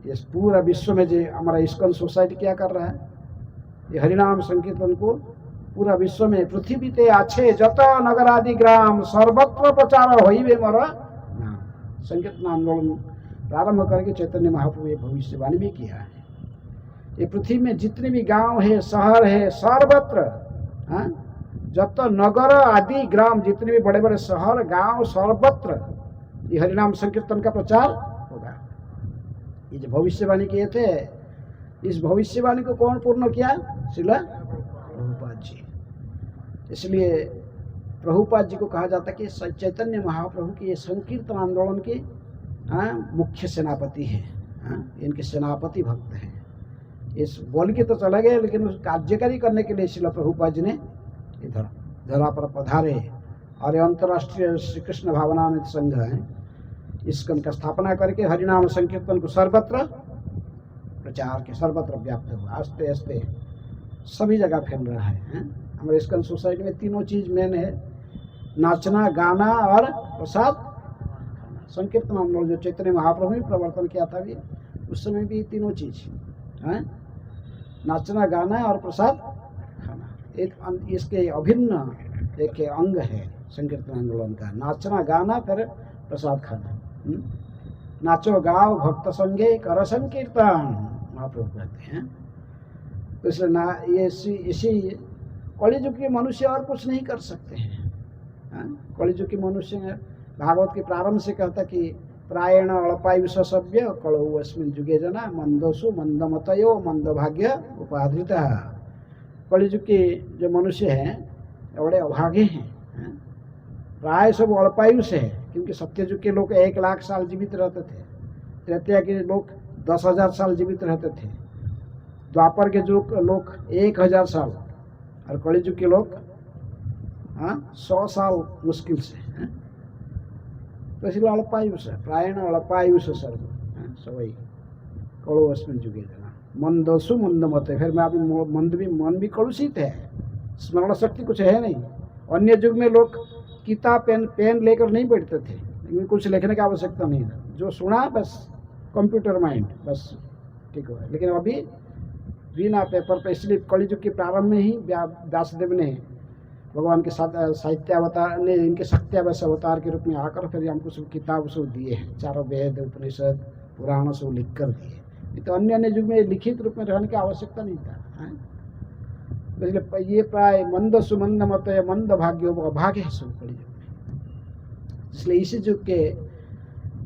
ये पूरा विश्व में जो हमारा इस्कॉन सोसाइटी क्या कर रहा है, ये हरिनाम संकीर्तन को पूरा विश्व में पृथ्वी ते आछे जत नगर आदि ग्राम सर्वत्र प्रचार होइबे मोर नाम। संकीर्तन आंदोलन प्रारंभ करके चैतन्य महाप्रभु ये भविष्यवाणी भी किया है। ये पृथ्वी में जितने भी गांव है, शहर है, सर्वत्र जत नगर आदि ग्राम, जितने भी बड़े बड़े शहर गांव, सर्वत्र ये हरिनाम संकीर्तन का प्रचार होगा। ये जो भविष्यवाणी किए थे, इस भविष्यवाणी को कौन पूर्ण किया? श्रील प्रभुपाद जी। इसलिए प्रभुपाद जी को कहा जाता है कि चैतन्य महाप्रभु की ये संकीर्तन आंदोलन की मुख्य सेनापति है। इनके सेनापति भक्त हैं। इस बोल के तो चले गए, लेकिन उस कार्यकारी करने के लिए श्रील प्रभुपाद जी ने इधर धरा पर पधारे। और अंतर्राष्ट्रीय श्री कृष्ण भावनामृत संघ है, इस्कन का स्थापना करके हरिनाम संकीर्तन को सर्वत्र प्रचार के सर्वत्र व्याप्त हुआ, आस्ते आस्ते सभी जगह फैल रहा है। हमारे इस्कन सोसाइटी में तीनों चीज मेन है, नाचना, गाना और प्रसाद संकीर्तन। हम लोग जो चैतन्य महाप्रभु ने प्रवर्तन किया था भी, उस समय भी तीनों चीज है, नाचना, गाना और प्रसाद खाना, एक इसके अभिन्न एक अंग है संकीर्तन आंदोलन का। नाचना, गाना, फिर प्रसाद खाना। नाचो गाओ भक्त संगे कर संकीर्तन, महाप्रभु कहते हैं। तो इसलिए ना ये इसी कलिजुग के मनुष्य और कुछ नहीं कर सकते हैं। कलिजुग के मनुष्य भागवत के प्रारंभ से कहता कि प्रायण अल्पायुष सभ्य कलौ अस्मिन् जुगे जना मंदसु मंदमतयो मंदभाग्य उपाधिता। कलिजुग के जो मनुष्य हैं बड़े अभागे हैं, प्राय सब अल्पायुष है, क्योंकि सत्ययुग के लोग 1 लाख साल जीवित रहते थे, त्रेता के लोग 10,000 साल जीवित रहते थे, द्वापर के जो लोग 1,000 साल, और कलिजुग के लोग 100 साल मुश्किल से। तो इसलिए अल्पायुष है, प्रायण अल्पायुष सर्व सवई कड़ो अस्मिन् जुगे जना मंदसु मंदमत। फिर मैं अभी मन भी कलुषित है, स्मरण शक्ति कुछ है नहीं। अन्य युग में लोग किताब पेन लेकर नहीं बैठते थे, इनमें कुछ लिखने की आवश्यकता नहीं था, जो सुना बस कंप्यूटर माइंड बस ठीक हुआ। लेकिन अभी बिना पेपर पे, इसलिए कलियुग के प्रारंभ में ही व्यासदेव ने भगवान के साथ साहित्य अवतार ने इनके सत्यावश अवतार के रूप में आकर फिर हमको सब किताब सब दिए हैं, चारों वेद उपनिषद पुराण सब लिख कर दिए। नहीं तो अन्य युग में लिखित रूप में रहने की आवश्यकता नहीं था। इसलिए ये प्राय मंद सुमंद मत मंद भाग्यो अभाग्य है सब कलियुग में। इसलिए इसी युग के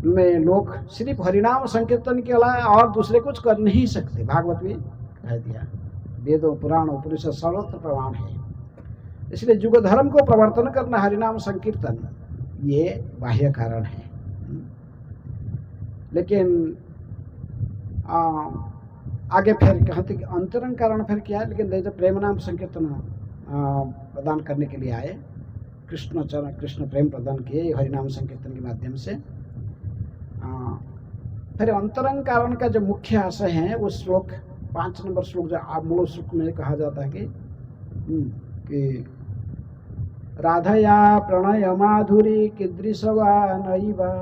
में लोग सिर्फ हरिनाम संकीर्तन के अलावा और दूसरे कुछ कर नहीं सकते। भागवत में कह दिया, वेदों पुराण उपनिषद सर्वत्र प्रमाण है। इसलिए युग धर्म को प्रवर्तन करना हरिनाम संकीर्तन ये बाह्य कारण है। लेकिन आगे फिर कहते कि अंतरंग कारण फिर क्या है। लेकिन जैसे प्रेम नाम संकीर्तन प्रदान करने के लिए आए, कृष्ण प्रेम प्रदान किए हरिनाम संकीर्तन के माध्यम से। फिर अंतरंग कारण का जो मुख्य आशय है वो श्लोक 5 नंबर श्लोक जो मूल श्लोक में कहा जाता है कि राधया प्रणय माधुरी कीदृशवा नैवा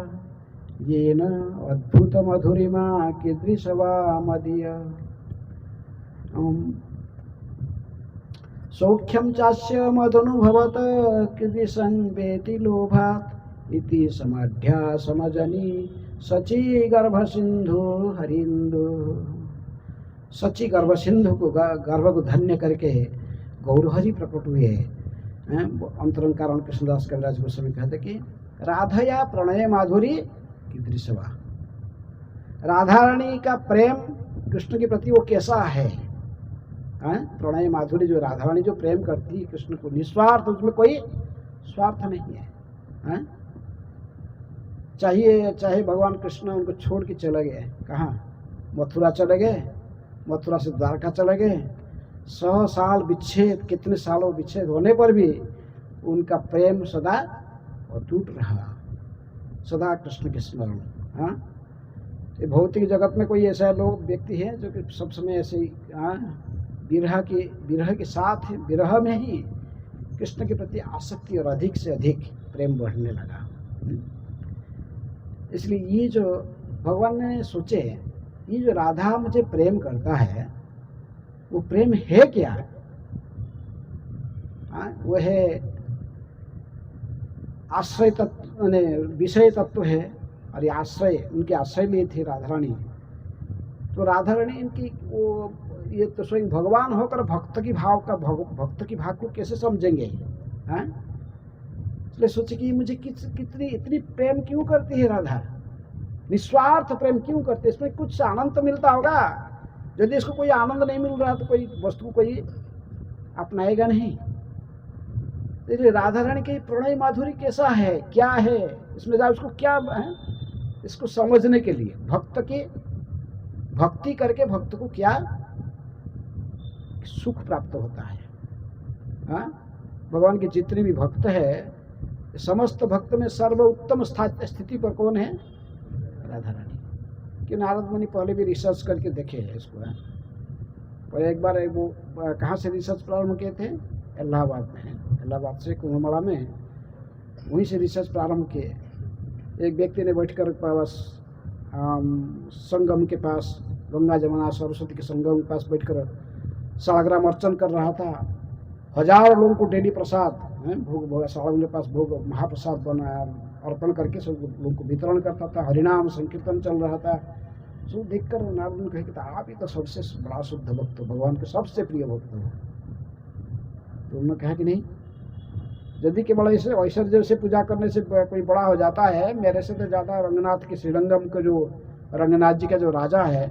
येन अद्भुत मधुरिमा कीदृशवा मदीय सौख्यम चास्य मदनुभवत कीदृशं वेति लोभात् इति समाढ्या समजनी सची गर्भ सिंधु हरिंदु। सची गर्भ सिंधु को गर्भ को धन्य करके गौरहरि प्रकट हुए। अंतरंग कारण कृष्णदास कविराज गोस्वामी कहते कि राधया प्रणय माधुरी कीदृशवा, राधा रानी का प्रेम कृष्ण के प्रति वो कैसा है। प्रणय माधुरी जो राधा रानी जो प्रेम करती है कृष्ण को निस्वार्थ, उसमें कोई स्वार्थ नहीं है। चाहे भगवान कृष्ण उनको छोड़ के चले गए, कहाँ मथुरा चले गए, मथुरा से द्वारका चले गए, 100 साल विच्छेद, कितने सालों विच्छेद होने पर भी उनका प्रेम सदा अटूट रहा, सदा कृष्ण के स्मरण। ये भौतिक जगत में कोई ऐसा लोग व्यक्ति है जो कि सब समय ऐसे ही विरह के साथ विरह में ही कृष्ण के प्रति आसक्ति और अधिक से अधिक प्रेम बढ़ने लगा। इसलिए ये जो भगवान ने सोचे, ये जो राधा मुझे प्रेम करता है वो प्रेम है क्या। वो है आश्रय तत्व, विषय तत्व है, और ये आश्रय उनके आश्रय लिए थे राधा रानी। तो राधा रानी इनकी वो ये तो स्वयं भगवान होकर भक्त की भाव को कैसे समझेंगे। इसलिए सोचे कि मुझे इतनी प्रेम क्यों करती है राधा, निस्वार्थ प्रेम क्यों करती है, इसमें कुछ आनंद तो मिलता होगा। यदि इसको कोई आनंद नहीं मिल रहा तो कोई वस्तु को कोई अपनाएगा नहीं। इसलिए राधा रानी की प्रणय माधुरी कैसा है, क्या है, इसमें जाए उसको क्या है, इसको समझने के लिए भक्त की भक्ति करके भक्त को क्या सुख प्राप्त होता है। भगवान के जितने भी भक्त है, समस्त भक्त में सर्वोत्तम स्थिति पर कौन है, राधा रानी कि नारद मुनि पहले भी रिसर्च करके देखे है इसको है। और एक बार वो कहाँ से रिसर्च प्रारंभ किए थे? इलाहाबाद में, इलाहाबाद से कुंभमेला में, वहीं से रिसर्च प्रारंभ किए। एक व्यक्ति ने बैठकर पास संगम के पास, गंगा जमुना सरस्वती के संगम के पास बैठकर सालग्राम अर्चन कर रहा था। हजारों लोगों को डेली प्रसाद भोग सालग्राम के पास भोग महाप्रसाद बनाया, अर्पण करके सब लोगों को वितरण करता था। हरिनाम संकीर्तन चल रहा था। सो देखकर नारद ने कहा कि आप ही तो सबसे बड़ा शुद्ध भक्त हो, भगवान के सबसे प्रिय भक्त हो। तो उन्होंने कहा कि नहीं, यदि के बड़ा ऐश्वर्य से पूजा करने से कोई बड़ा हो जाता है, मेरे से तो ज़्यादा रंगनाथ के श्रीरंगम का जो रंगनाथ जी का जो राजा है,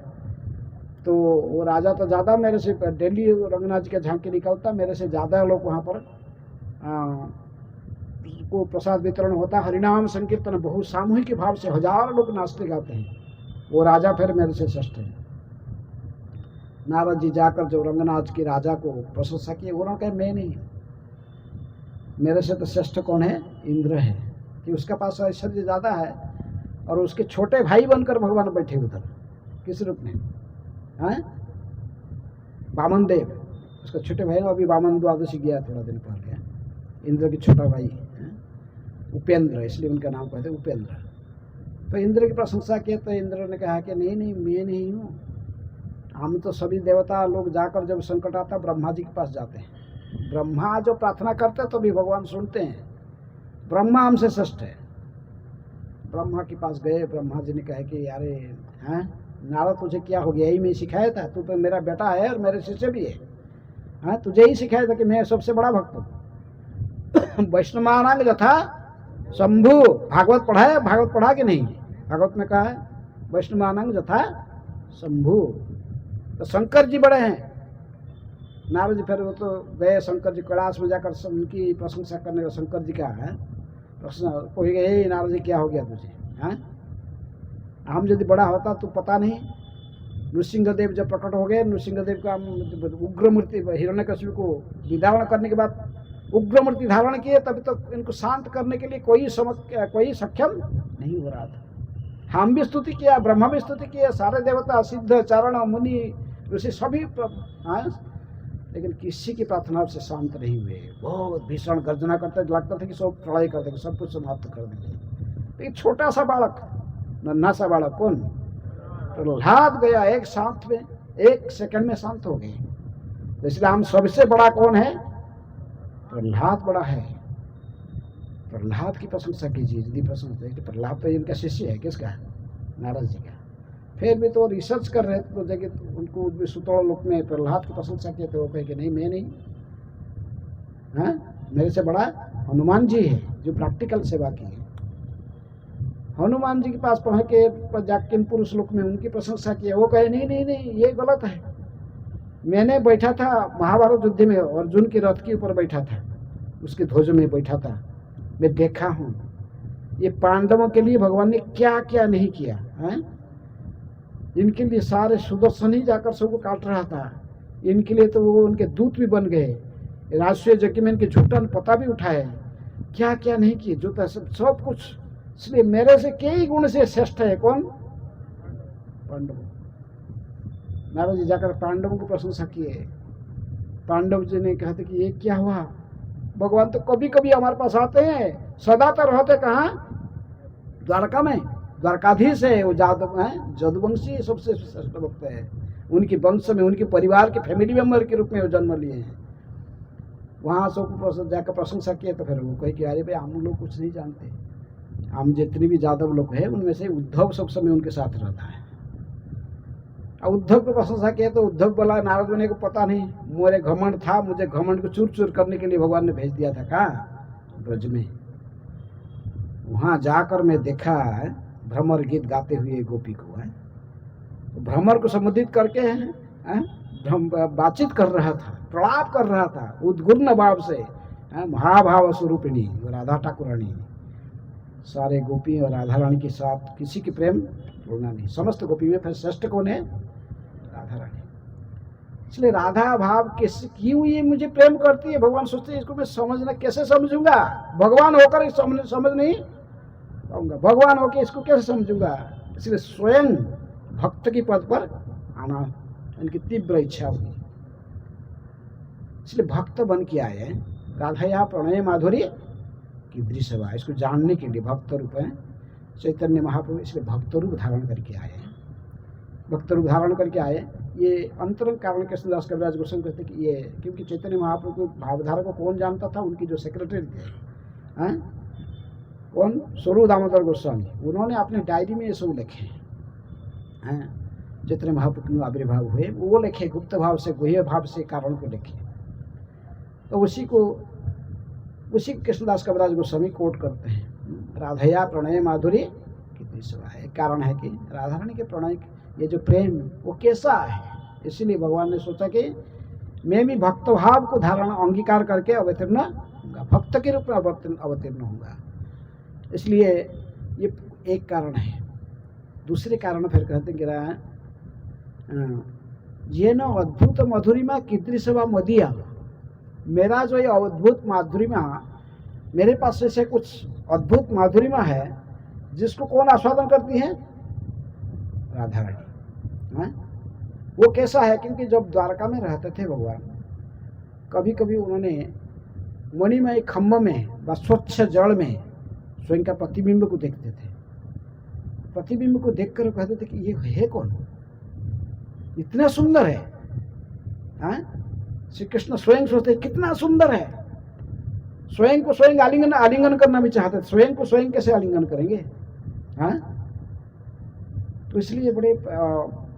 तो वो राजा तो ज़्यादा मेरे से डेली रंगनाथ जी का झांकी निकलता, मेरे से ज़्यादा लोग वहाँ पर को प्रसाद वितरण होता, हरिनाम संकीर्तन बहुत सामूहिक भाव से हजारों लोग नाचते गाते हैं, वो राजा फिर मेरे से श्रेष्ठ है। नारद जी जाकर जो रंगनाथ के राजा को प्रशंसा किए, उन्होंने कहा मैं नहीं, मेरे से तो श्रेष्ठ कौन है? इंद्र है, कि उसके पास ऐश्वर्य ज़्यादा है और उसके छोटे भाई बनकर भगवान बैठे उधर। किस रूप में? हैं? वामन देव, उसका छोटे भाई, अभी वामन द्वादशी गया थोड़ा दिन पहले, इंद्र की छोटा भाई उपेंद्र, इसलिए उनका नाम कहते हैं उपेंद्र। तो इंद्र की प्रशंसा किए तो इंद्र ने कहा कि नहीं नहीं, मैं नहीं हूँ, हम तो सभी देवता लोग जाकर जब संकट आता ब्रह्मा जी के पास जाते हैं। ब्रह्मा जो प्रार्थना करते तो भी भगवान सुनते हैं, ब्रह्मा हमसे श्रेष्ठ है। ब्रह्मा के पास गए, ब्रह्मा जी ने कहा कि यारे हैं नारद, तुझे क्या हो गया? यही मैं सिखाया था, तू तो मेरा बेटा है और मेरे शिष्य भी है, हाँ तुझे ही सिखाया था कि मैं सबसे बड़ा भक्त हूँ। वैष्णवानांग यथा शंभु, भागवत पढ़ा है? भागवत पढ़ा कि नहीं? भागवत में कहा है वैष्णवानांग यथा शंभु। तो शंकर जी बड़े हैं। नारद जी फिर वो तो गए शंकर जी कैलाश में जाकर उनकी प्रशंसा करने का। शंकर जी का है प्रश्न, कोई गए नारद जी क्या हो गया तुझे? हाँ हम यदि बड़ा होता तो पता नहीं। नृसिंहदेव जब प्रकट हो गए, नृसिंहदेव का उग्र मूर्ति हिरण्यकशिपु को विदारण करने के बाद उग्र मूर्ति धारण किए, तभी तो इनको शांत करने के लिए कोई सक्षम नहीं हो रहा था। हम भी स्तुति किया, ब्रह्मा भी स्तुति किया, सारे देवता सिद्ध चारण मुनि ऋषि सभी, लेकिन किसी की प्रार्थना से शांत नहीं हुए। बहुत भीषण गर्जना करते, लगता था कि सब प्रलय कर देंगे, सब कुछ समाप्त कर देंगे। एक छोटा सा बालक, नन्हा सा बालक, कौन? प्रहलाद गया, एक शांत में, एक सेकंड में शांत हो गए। इसलिए हम सबसे बड़ा कौन है? प्रहलाद बड़ा है। प्रहलाद की प्रशंसा कीजिए यदि प्रशंसा है। प्रहलाद तो इनका शिष्य है, किसका? नारद जी का। फिर भी तो रिसर्च कर रहे थे, तो जगह उनको सुतोड़ लोक में प्रहलाद की प्रशंसा किए, तो वो कहे कि नहीं मैं नहीं, हाँ मेरे से बड़ा हनुमान जी है जो प्रैक्टिकल सेवा की है। हनुमान जी के पास पहुँच के जाकिन पुरुष लोक में उनकी प्रशंसा की है, वो कहे नहीं नहीं नहीं ये गलत है। मैंने बैठा था महाभारत युद्ध में, अर्जुन के रथ के ऊपर बैठा था, उसके ध्वज में बैठा था, मैं देखा हूँ ये पांडवों के लिए भगवान ने क्या क्या नहीं किया है। इनके लिए सारे सुदर्शन ही जाकर सबको काट रहा था, इनके लिए तो वो उनके दूत भी बन गए, राष्ट्रीय यज्ञ में इनके झूठा पता भी उठाए, क्या क्या नहीं किए, जो सब कुछ। इसलिए मेरे से कई गुण से श्रेष्ठ है कौन? पांडव। नारद जी जाकर पांडवों की प्रशंसा किए। पांडव जी ने कहते कि ये क्या हुआ, भगवान तो कभी कभी हमारे पास आते हैं, सदा तो रहते कहाँ? द्वारका में, द्वारकाधीश है वो, जादव है, जदुवंशी सबसे श्रेष्ठ भक्त है। उनके वंश में, उनके परिवार के फैमिली मेंबर के रूप में वो जन्म लिए हैं। वहाँ सब जाकर प्रशंसा किए, तो फिर वो कहे कि अरे भाई हम लोग कुछ नहीं जानते, हम जितने भी जादव लोग हैं उनमें से उद्धव सब समय उनके साथ रहता है। और उद्धव को प्रशंसा किया तो उद्धव बोला नारद मुनि को पता नहीं, मोरे घमंड था, मुझे घमंड को चूर चूर करने के लिए भगवान ने भेज दिया था। कहाँ? ब्रज में। वहाँ जाकर मैं देखा भ्रमर गीत गाते हुए गोपी को है, तो भ्रमर को संबोधित करके बातचीत कर रहा था, प्रलाप कर रहा था उद्गुर्ण भाव से, महाभाव स्वरूपिणी राधा ठाकुरानी। सारे गोपी और राधा रानी के साथ किसी की प्रेम बोलना नहीं, समस्त गोपी में फिर श्रेष्ठ कौन है? राधा रानी। इसलिए राधा भाव किस क्यों ये मुझे प्रेम करती है, भगवान सोचते हैं इसको मैं समझना कैसे समझूंगा, भगवान होकर समझ नहीं पाऊंगा, भगवान होकर इसको कैसे समझूंगा। इसलिए स्वयं भक्त की पद पर आना इनकी तीव्र इच्छा हुई, इसलिए भक्त बन के आए हैं। राधया प्रणय माधुरी कीदृश वा, इसको जानने के लिए भक्त रूप है चैतन्य महाप्रभु, इसलिए भक्त रूप धारण करके आए हैं। भक्त रूप धारण करके आए, ये अंतरंग कारण कृष्णदास कविराज गोस्वामी कहते कि ये, क्योंकि चैतन्य महाप्रभु को भावधारा को कौन जानता था, उनकी जो सेक्रेटरी थे हैं कौन, स्वरूप दामोदर गोस्वामी, उन्होंने अपने डायरी में ये सब लिखे हैं। चैतन्य महाप्रभु में आविर्भाव हुए वो लिखे, गुप्त भाव से गुह्य भाव से कारण को लिखे। तो उसी कृष्णदास कविराज गोस्वामी कोट करते हैं, राधया प्रणय माधुरी कितनी सभा है। कारण है कि राधा रानी के प्रणय, ये जो प्रेम वो कैसा है, इसीलिए भगवान ने सोचा कि मैं भी भक्त भाव को धारण अंगीकार करके अवतीर्ण होऊंगा, भक्त के रूप में अवतीर्ण होऊंगा। इसलिए ये एक कारण है। दूसरे कारण फिर कहते हैं ये न अद्भुत मधुरिमा कीदृश वा मदिया, मेरा जो ये अद्भुत माधुरिमा, मेरे पास ऐसे कुछ अद्भुत माधुरिमा है जिसको कौन आस्वादन करती है, राधा रानी। वो कैसा है, क्योंकि जब द्वारका में रहते थे भगवान, कभी कभी उन्होंने मणिमय खम्भ में व स्वच्छ जल में स्वयं का प्रतिबिंब को देखते थे। प्रतिबिंब को देखकर कहते थे कि ये है कौन, इतना सुंदर है। श्री कृष्ण स्वयं सोचते कितना सुंदर है, स्वयं को स्वयं आलिंगन करना भी चाहते थे। स्वयं को स्वयं कैसे आलिंगन करेंगे, तो इसलिए बड़े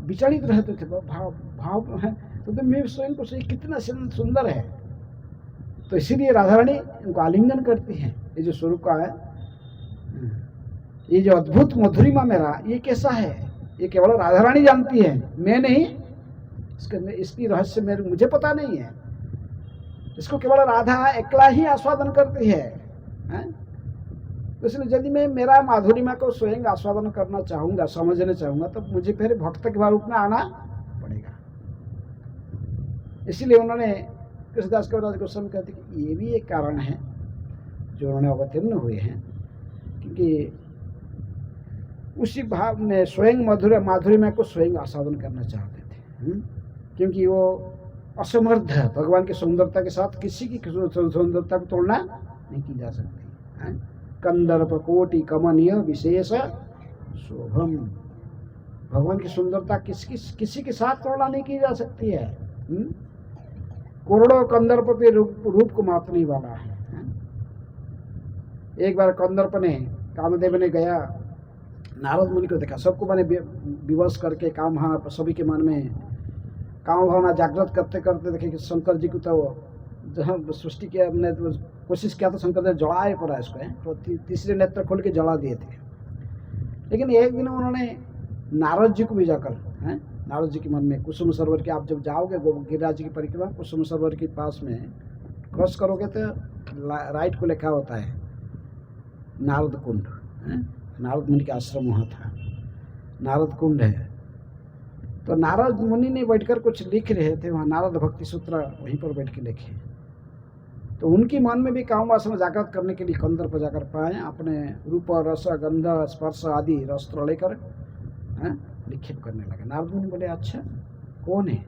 विचलित रहते थे, भाव है तो मैं स्वयं को स्वयं कितना सुंदर है। तो इसीलिए राधा रानी इनको आलिंगन करती हैं। ये जो स्वरूप का है, ये जो अद्भुत मधुरिमा मेरा, ये कैसा है, ये केवल राधा रानी जानती है, मैं नहीं। इसकी रहस्य मेरे मुझे पता नहीं है, इसको केवल राधा एकला ही आस्वादन करती है। तो इसलिए यदि मैं मेरा माधुरिमा को स्वयं आस्वादन करना चाहूंगा, समझना चाहूंगा, तो मुझे फिर भक्त के रूप में आना पड़ेगा। इसलिए उन्होंने कृष्णदास कविराज गोस्वामी कहते कि ये भी एक कारण है जो उन्होंने अवतीर्ण हुए हैं, क्योंकि उसी भाव में स्वयं माधुरिमा को स्वयं आस्वादन करना चाहते थे। क्योंकि वो असमर्थ है, भगवान की सुंदरता के साथ किसी की सुंदरता को तुलना नहीं की जा सकती। कंदर्प कोटि कमनीय विशेष शोभम, भगवान की सुंदरता किसी के साथ तुलना नहीं की जा सकती है। करोड़ों कंदर्प पे रूप को मापने वाला है। एक बार कंदर्प ने, कामदेव ने गया, नारद मुनि को देखा, सबको मैंने विवश करके काम भावना सभी के मन में काम भावना जागृत करते करते देखे कि शंकर जी को तो जहाँ सृष्टि किया, हमने तो कोशिश किया तो शंकर ने जलाए पड़ा इसको, तो तीसरे नेत्र खोल के जला दिए थे। लेकिन एक दिन उन्होंने नारद जी को भी जाकर, नारद जी के मन में कुसुम सरोवर के, आप जब जाओगे गिरिराज जी की परिक्रमा, कुसुम सरोवर के पास में क्रॉस करोगे तो राइट को लिखा होता है नारद कुंड। नारद मुनि का आश्रम वहाँ था, नारद कुंड है। तो नारद मुनि ने बैठकर कुछ लिख रहे थे वहाँ, नारद भक्ति सूत्र वहीं पर बैठ के लिखे। तो उनकी मन में भी काम वासना जागृत करने के लिए कंदर्प जाकर पाए, अपने रूप रस गंध स्पर्श आदि रस्त्र लेकर निक्षेप करने लगे। नारद मुनि बोले अच्छा कौन है,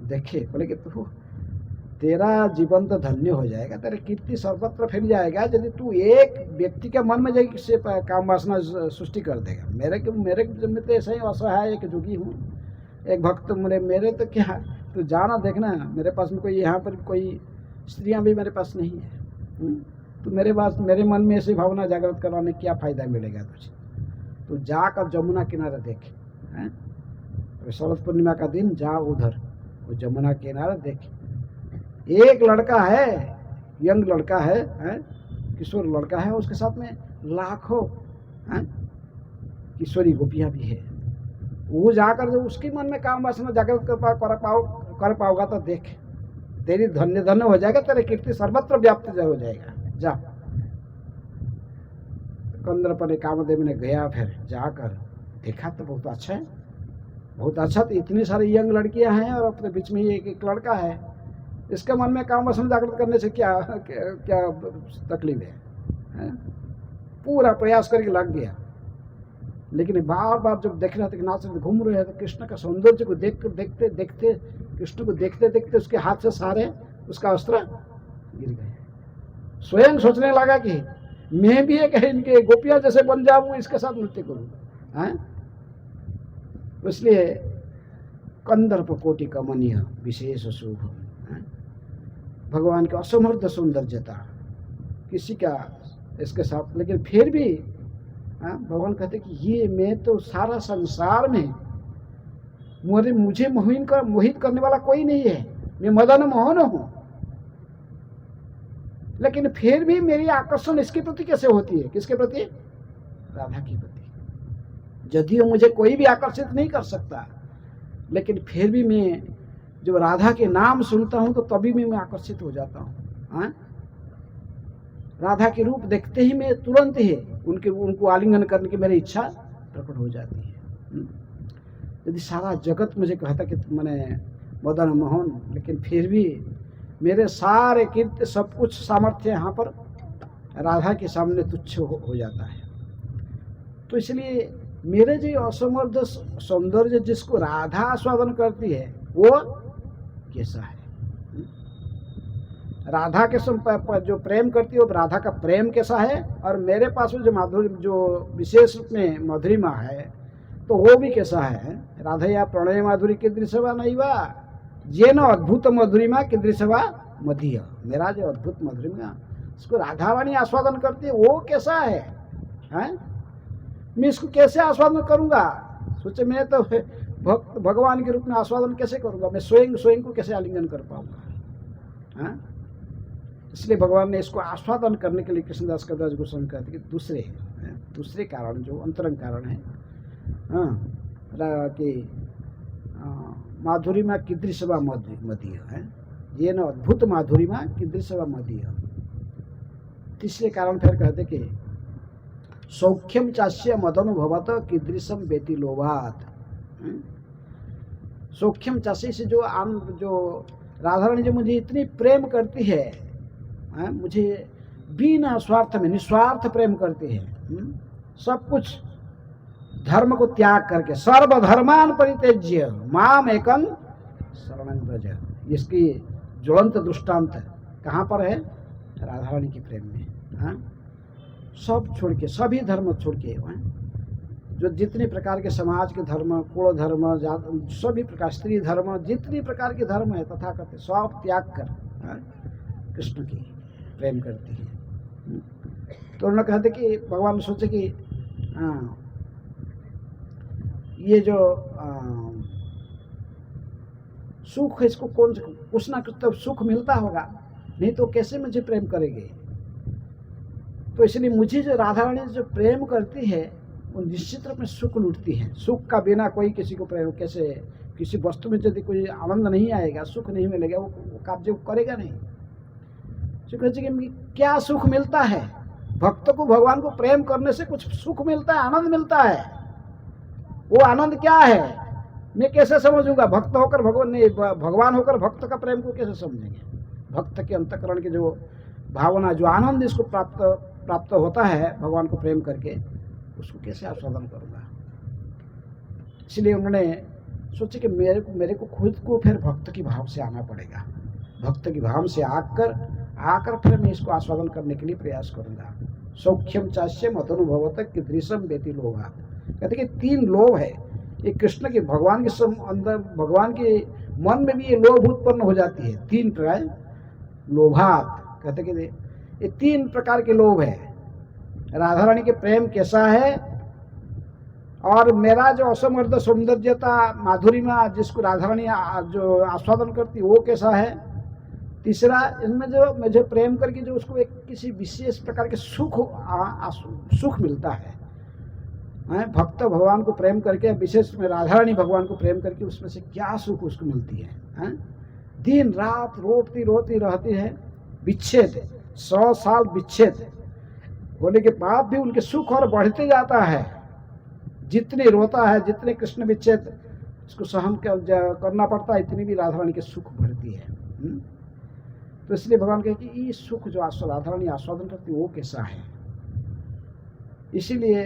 देखे, बोले कि तू, तेरा जीवन तो धन्य हो जाएगा, तेरे कीर्ति सर्वत्र फैल जाएगा यदि तू एक व्यक्ति के मन में जाके से काम वासना सृष्टि कर देगा। मेरे में तो ऐसा ही असहाय एक जोगी हूँ, एक भक्त, मेरे तो क्या, तू जाना देखना, मेरे पास में कोई, यहाँ पर कोई स्त्रियां भी मेरे पास नहीं है। तो मेरे मन में ऐसी भावना जागृत करवाने क्या फायदा मिलेगा तुझे, तो जाकर जमुना किनारे देख। तो शरद पूर्णिमा का दिन जा उधर, वो जमुना किनारे देख, एक लड़का है, यंग लड़का है, किशोर लड़का है, उसके साथ में लाखों किशोरी गोपियां भी है। वो जाकर जो उसके मन में काम वासना जागृत कर पाओगा तो देख, तेरी धन्य धन्य हो जाएगा, तेरे कीर्ति सर्वत्र व्याप्त हो जाएगा, जा। कंदर्प ने, कामदेव ने गया, फिर जाकर देखा तो बहुत अच्छा है, बहुत अच्छा। तो इतनी सारी यंग लड़कियां हैं और अपने बीच में एक लड़का है, इसके मन में काम वासना जागृत करने से क्या तकलीफ है? पूरा प्रयास करके लग गया, लेकिन बार बार जब देख रहे थे कि नाच रहे घूम रहे हैं, तो कृष्ण का सौंदर्य को देखते देखते कृष्ण को देखते देखते उसके हाथ से सारे उसका अस्त्र गिर गए। स्वयं सोचने लगा कि मैं भी एक इनके गोपियां जैसे बन जाऊं, इसके साथ नृत्य करूं। इसलिए कंदर्प कोटि कमनीय विशेष शुभ, भगवान की असमर्थ सौंदर्यता किसी का इसके साथ। लेकिन फिर भी भगवान कहते कि ये मैं तो सारा संसार में मुझे मोहित करने वाला कोई नहीं है, मैं मदन मोहन हूं, लेकिन फिर भी मेरी आकर्षण इसके प्रति कैसे होती है? किसके प्रति? राधा के प्रति। यदियो मुझे कोई भी आकर्षित नहीं कर सकता, लेकिन फिर भी मैं जब राधा के नाम सुनता हूं तो तभी मैं आकर्षित हो जाता हूं। राधा के रूप देखते ही मैं तुरंत ही उनको आलिंगन करने की मेरी इच्छा प्रकट हो जाती है। यदि सारा जगत मुझे कहता कि मैंने मदन मोहन, लेकिन फिर भी मेरे सारे कीर्ति सब कुछ सामर्थ्य यहाँ पर राधा के सामने तुच्छ हो जाता है। तो इसलिए मेरे जो असमर्थ सौंदर्य जिसको राधा आस्वादन करती है वो कैसा है? राधा के जो प्रेम करती है वो राधा का प्रेम कैसा है, और मेरे पास में जो माधुर्य जो विशेष रूप में मधुरिमा है तो वो भी कैसा है? राधा या प्रणय माधुरी की दृश्यवा नहीं वा ये न अद्भुत मधुरिमा की दृश्यवा मधीय। मेरा जो अद्भुत मधुरिमा इसको राधा रानी आस्वादन करती है वो कैसा है? मैं इसको कैसे आस्वादन करूंगा? सोचे मैं तो भक्त भगवान के रूप में आस्वादन कैसे करूंगा? मैं स्वयं को कैसे आलिंगन कर पाऊंगा? इसलिए भगवान ने इसको आस्वादन करने के लिए कृष्णदास कविराज गोस्वामी कहते कि दूसरे कारण जो अंतरंग कारण है कि माधुरिमा कीदृशवा मदीय है, ये न अद्भुत माधुरिमा कीदृशवा मदीय। तीसरे कारण फिर कहते कि सौख्यम चास्य मदनुभवत कीदृशम बेति लोभात। सौख्यम चास्य से जो राधा रानी जो मुझे इतनी प्रेम करती है, मुझे बिना स्वार्थ में निस्वार्थ प्रेम करती है, सब कुछ धर्म को त्याग करके सर्वधर्मान परित्यज्य माम एकं शरणं व्रज। इसकी ज्वलंत दृष्टांत कहाँ पर है? राधा रानी के प्रेम में। सब छोड़ के, सभी धर्म छोड़ के, जो जितने प्रकार के समाज के धर्म, कुल धर्म, सभी प्रकार स्त्री धर्म, जितनी प्रकार के धर्म है तथा करते सब त्याग कर कृष्ण की प्रेम करती है। तो उन्होंने कहते कि भगवान सोचे कि ये जो सुख है इसको कुछ ना कुछ तो सुख मिलता होगा, नहीं तो कैसे मुझे प्रेम करेंगे? तो इसलिए मुझे जो राधा रानी जो प्रेम करती है वो निश्चित रूप में सुख लूटती है। सुख का बिना कोई किसी को प्रेम, कैसे किसी वस्तु में यदि कोई आनंद नहीं आएगा, सुख नहीं मिलेगा, वो कार्य करेगा नहीं। कि क्या सुख मिलता है? भक्त को भगवान को प्रेम करने से कुछ सुख मिलता है, आनंद मिलता है। वो आनंद क्या है मैं कैसे समझूंगा? भक्त होकर भगवान होकर भक्त का प्रेम को कैसे समझेंगे? भक्त के अंतःकरण की जो भावना, जो आनंद इसको प्राप्त होता है भगवान को प्रेम करके, उसको कैसे आस्वादन करूंगा? इसलिए उन्होंने सोचे कि मेरे को खुद को फिर भक्त की भाव से आना पड़ेगा। भक्त की भाव से आकर फिर मैं इसको आस्वादन करने के लिए प्रयास करूंगा। सौख्यम चास्य मदनुभवत कीदृशम बेति लोभा। कहते कि 3 लोभ है ये कृष्ण के, भगवान के अंदर, भगवान के मन में भी ये लोभ उत्पन्न हो जाती है। 3 प्रकार लोभात। कहते कि ये 3 प्रकार के लोभ है। राधा रानी के प्रेम कैसा है, और मेरा जो असमर्थ सौंदर्यता माधुरिमा जिसको राधा रानी जो आस्वादन करती वो कैसा है। तीसरा, इनमें जो मुझे प्रेम करके जो उसको एक किसी विशेष प्रकार के सुख मिलता है। भक्त भगवान को प्रेम करके, विशेष में राधा रानी भगवान को प्रेम करके उसमें से क्या सुख उसको मिलती है। दिन रात रोती रहती है। विच्छेद 100 साल विच्छेद होने के बाद भी उनके सुख और बढ़ते जाता है। जितने रोता है, जितने कृष्ण विच्छेद इसको सहन करना पड़ता है, इतनी भी राधा रानी के सुख बढ़ती है। तो इसलिए भगवान कहे कि ये सुख जो राधा रानी आस्वादन करती है वो कैसा है। इसीलिए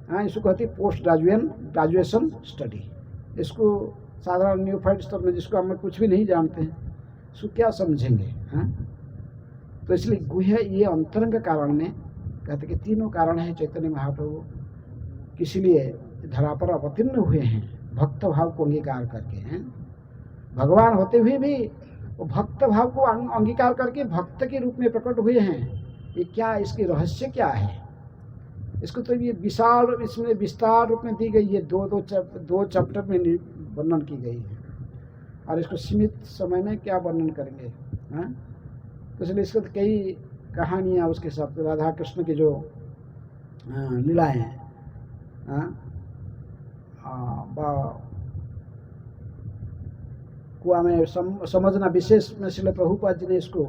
हाँ, इसको कहते हैं पोस्ट ग्रेजुएशन स्टडी। इसको साधारण न्यूफाइड स्तर में जिसको हम कुछ भी नहीं जानते हैं उसको क्या समझेंगे। हाँ, तो इसलिए गुह्य ये अंतरंग कारण में कहते कि तीनों कारण है चैतन्य महाप्रभु किस लिए धरा पर अवतीर्ण हुए हैं, भक्त भाव को अंगीकार करके हैं। भगवान होते हुए भी वो भक्त भाव को अंगीकार करके भक्त के रूप में प्रकट हुए हैं। ये क्या, इसके रहस्य क्या है, इसको तो ये विशाल इसमें विस्तार रूप में दी गई है, दो चैप्टर में वर्णन की गई है, और इसको सीमित समय में क्या वर्णन करेंगे। हाँ, तो इसलिए इसको तो कई कहानियाँ उसके साथ राधा कृष्ण की जो लीलाएँ हैं, को हमें समझना विशेष में श्रील प्रभुपाद जी ने इसको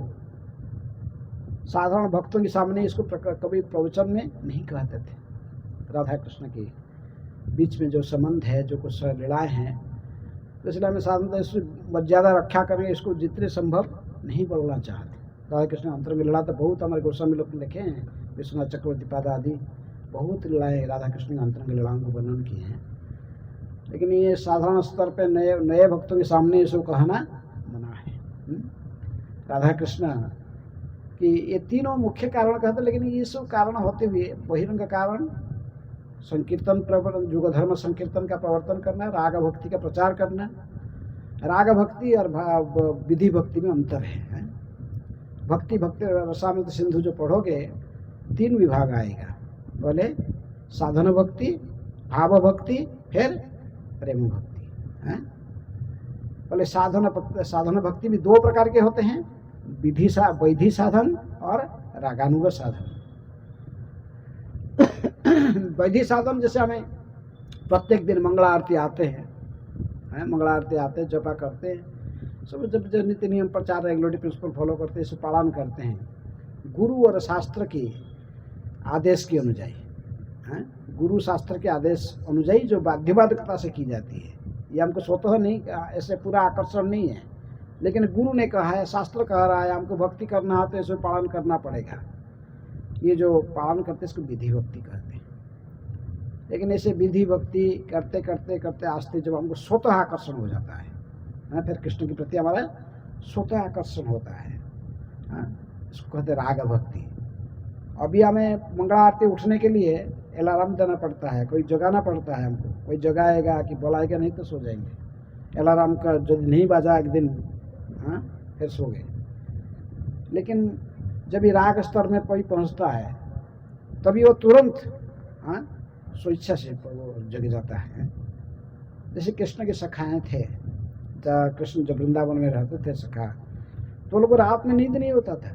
साधारण भक्तों के सामने इसको कभी प्रवचन में नहीं कहते थे। राधा कृष्ण के बीच में जो संबंध है, जो कुछ लीलाएँ हैं, तो इसलिए हमें साधारणतः इसकी मर्यादा रक्षा करके इसको जितने संभव नहीं बोलना चाहते। राधा कृष्ण अंतरंग लीला तो बहुत हमारे गोस्वामी लोग लिखे हैं, विश्वनाथ चक्रवर्ती पाद आदि बहुत लीलाएँ राधा कृष्ण के अंतरंग लीलाओं को वर्णन किए हैं, लेकिन ये साधारण स्तर पे नए भक्तों के सामने इसको कहना मना है। राधा कृष्ण कि ये तीनों मुख्य कारण कहते, लेकिन ये सब कारण होते हुए बहिरंग कारण संकीर्तन प्रवर्तन, युग धर्म संकीर्तन का प्रवर्तन करना, राग भक्ति का प्रचार करना। राग भक्ति और विधि भक्ति में अंतर है। भक्ति रसामृत सिंधु जो पढ़ोगे 3 विभाग आएगा, पहले साधन भक्ति, भाव भक्ति, फिर प्रेम भक्ति। पहले साधन भक्ति भी 2 प्रकार के होते हैं, वैधि साधन और रागानुग साधन। वैधि साधन जैसे हमें प्रत्येक दिन मंगला आरती आते हैं, मंगला आरती आते हैं, जपा करते हैं, सब जब नीति नियम प्रचार रेगुलरिटी प्रिंसिपल फॉलो करते हैं, इसे पालन करते हैं गुरु और शास्त्र के आदेश के अनुଯାयी। गुरु शास्त्र के आदेश अनुयायी जो बाध्यबाधकता से की जाती है, ये हमको स्वतः नहीं, ऐसे पूरा आकर्षण नहीं है, लेकिन गुरु ने कहा है, शास्त्र कह रहा है हमको भक्ति करना है तो इसमें पालन करना पड़ेगा। ये जो पालन करते इसको विधि भक्ति कहते हैं। लेकिन ऐसे विधि भक्ति करते करते करते आस्ते जब हमको स्वतः आकर्षण हो जाता है, फिर कृष्ण के प्रति हमारा स्वतः आकर्षण होता है, इसको कहते राग भक्ति। अभी हमें मंगला आरती उठने के लिए अलार्म देना पड़ता है, कोई जगाना पड़ता है हमको, कोई जगाएगा कि बुलाएगा, नहीं तो सो जाएंगे। अलार्म का यदि नहीं बाजा एक दिन, फिर सो गए। लेकिन जब ये राग स्तर में कोई पहुंचता है तभी वो तुरंत स्वेच्छा से वो जग जाता है। जैसे कृष्ण के सखाएँ थे, कृष्ण जब वृंदावन में रहते थे सखा, तो लोगों को रात में नींद नहीं होता था,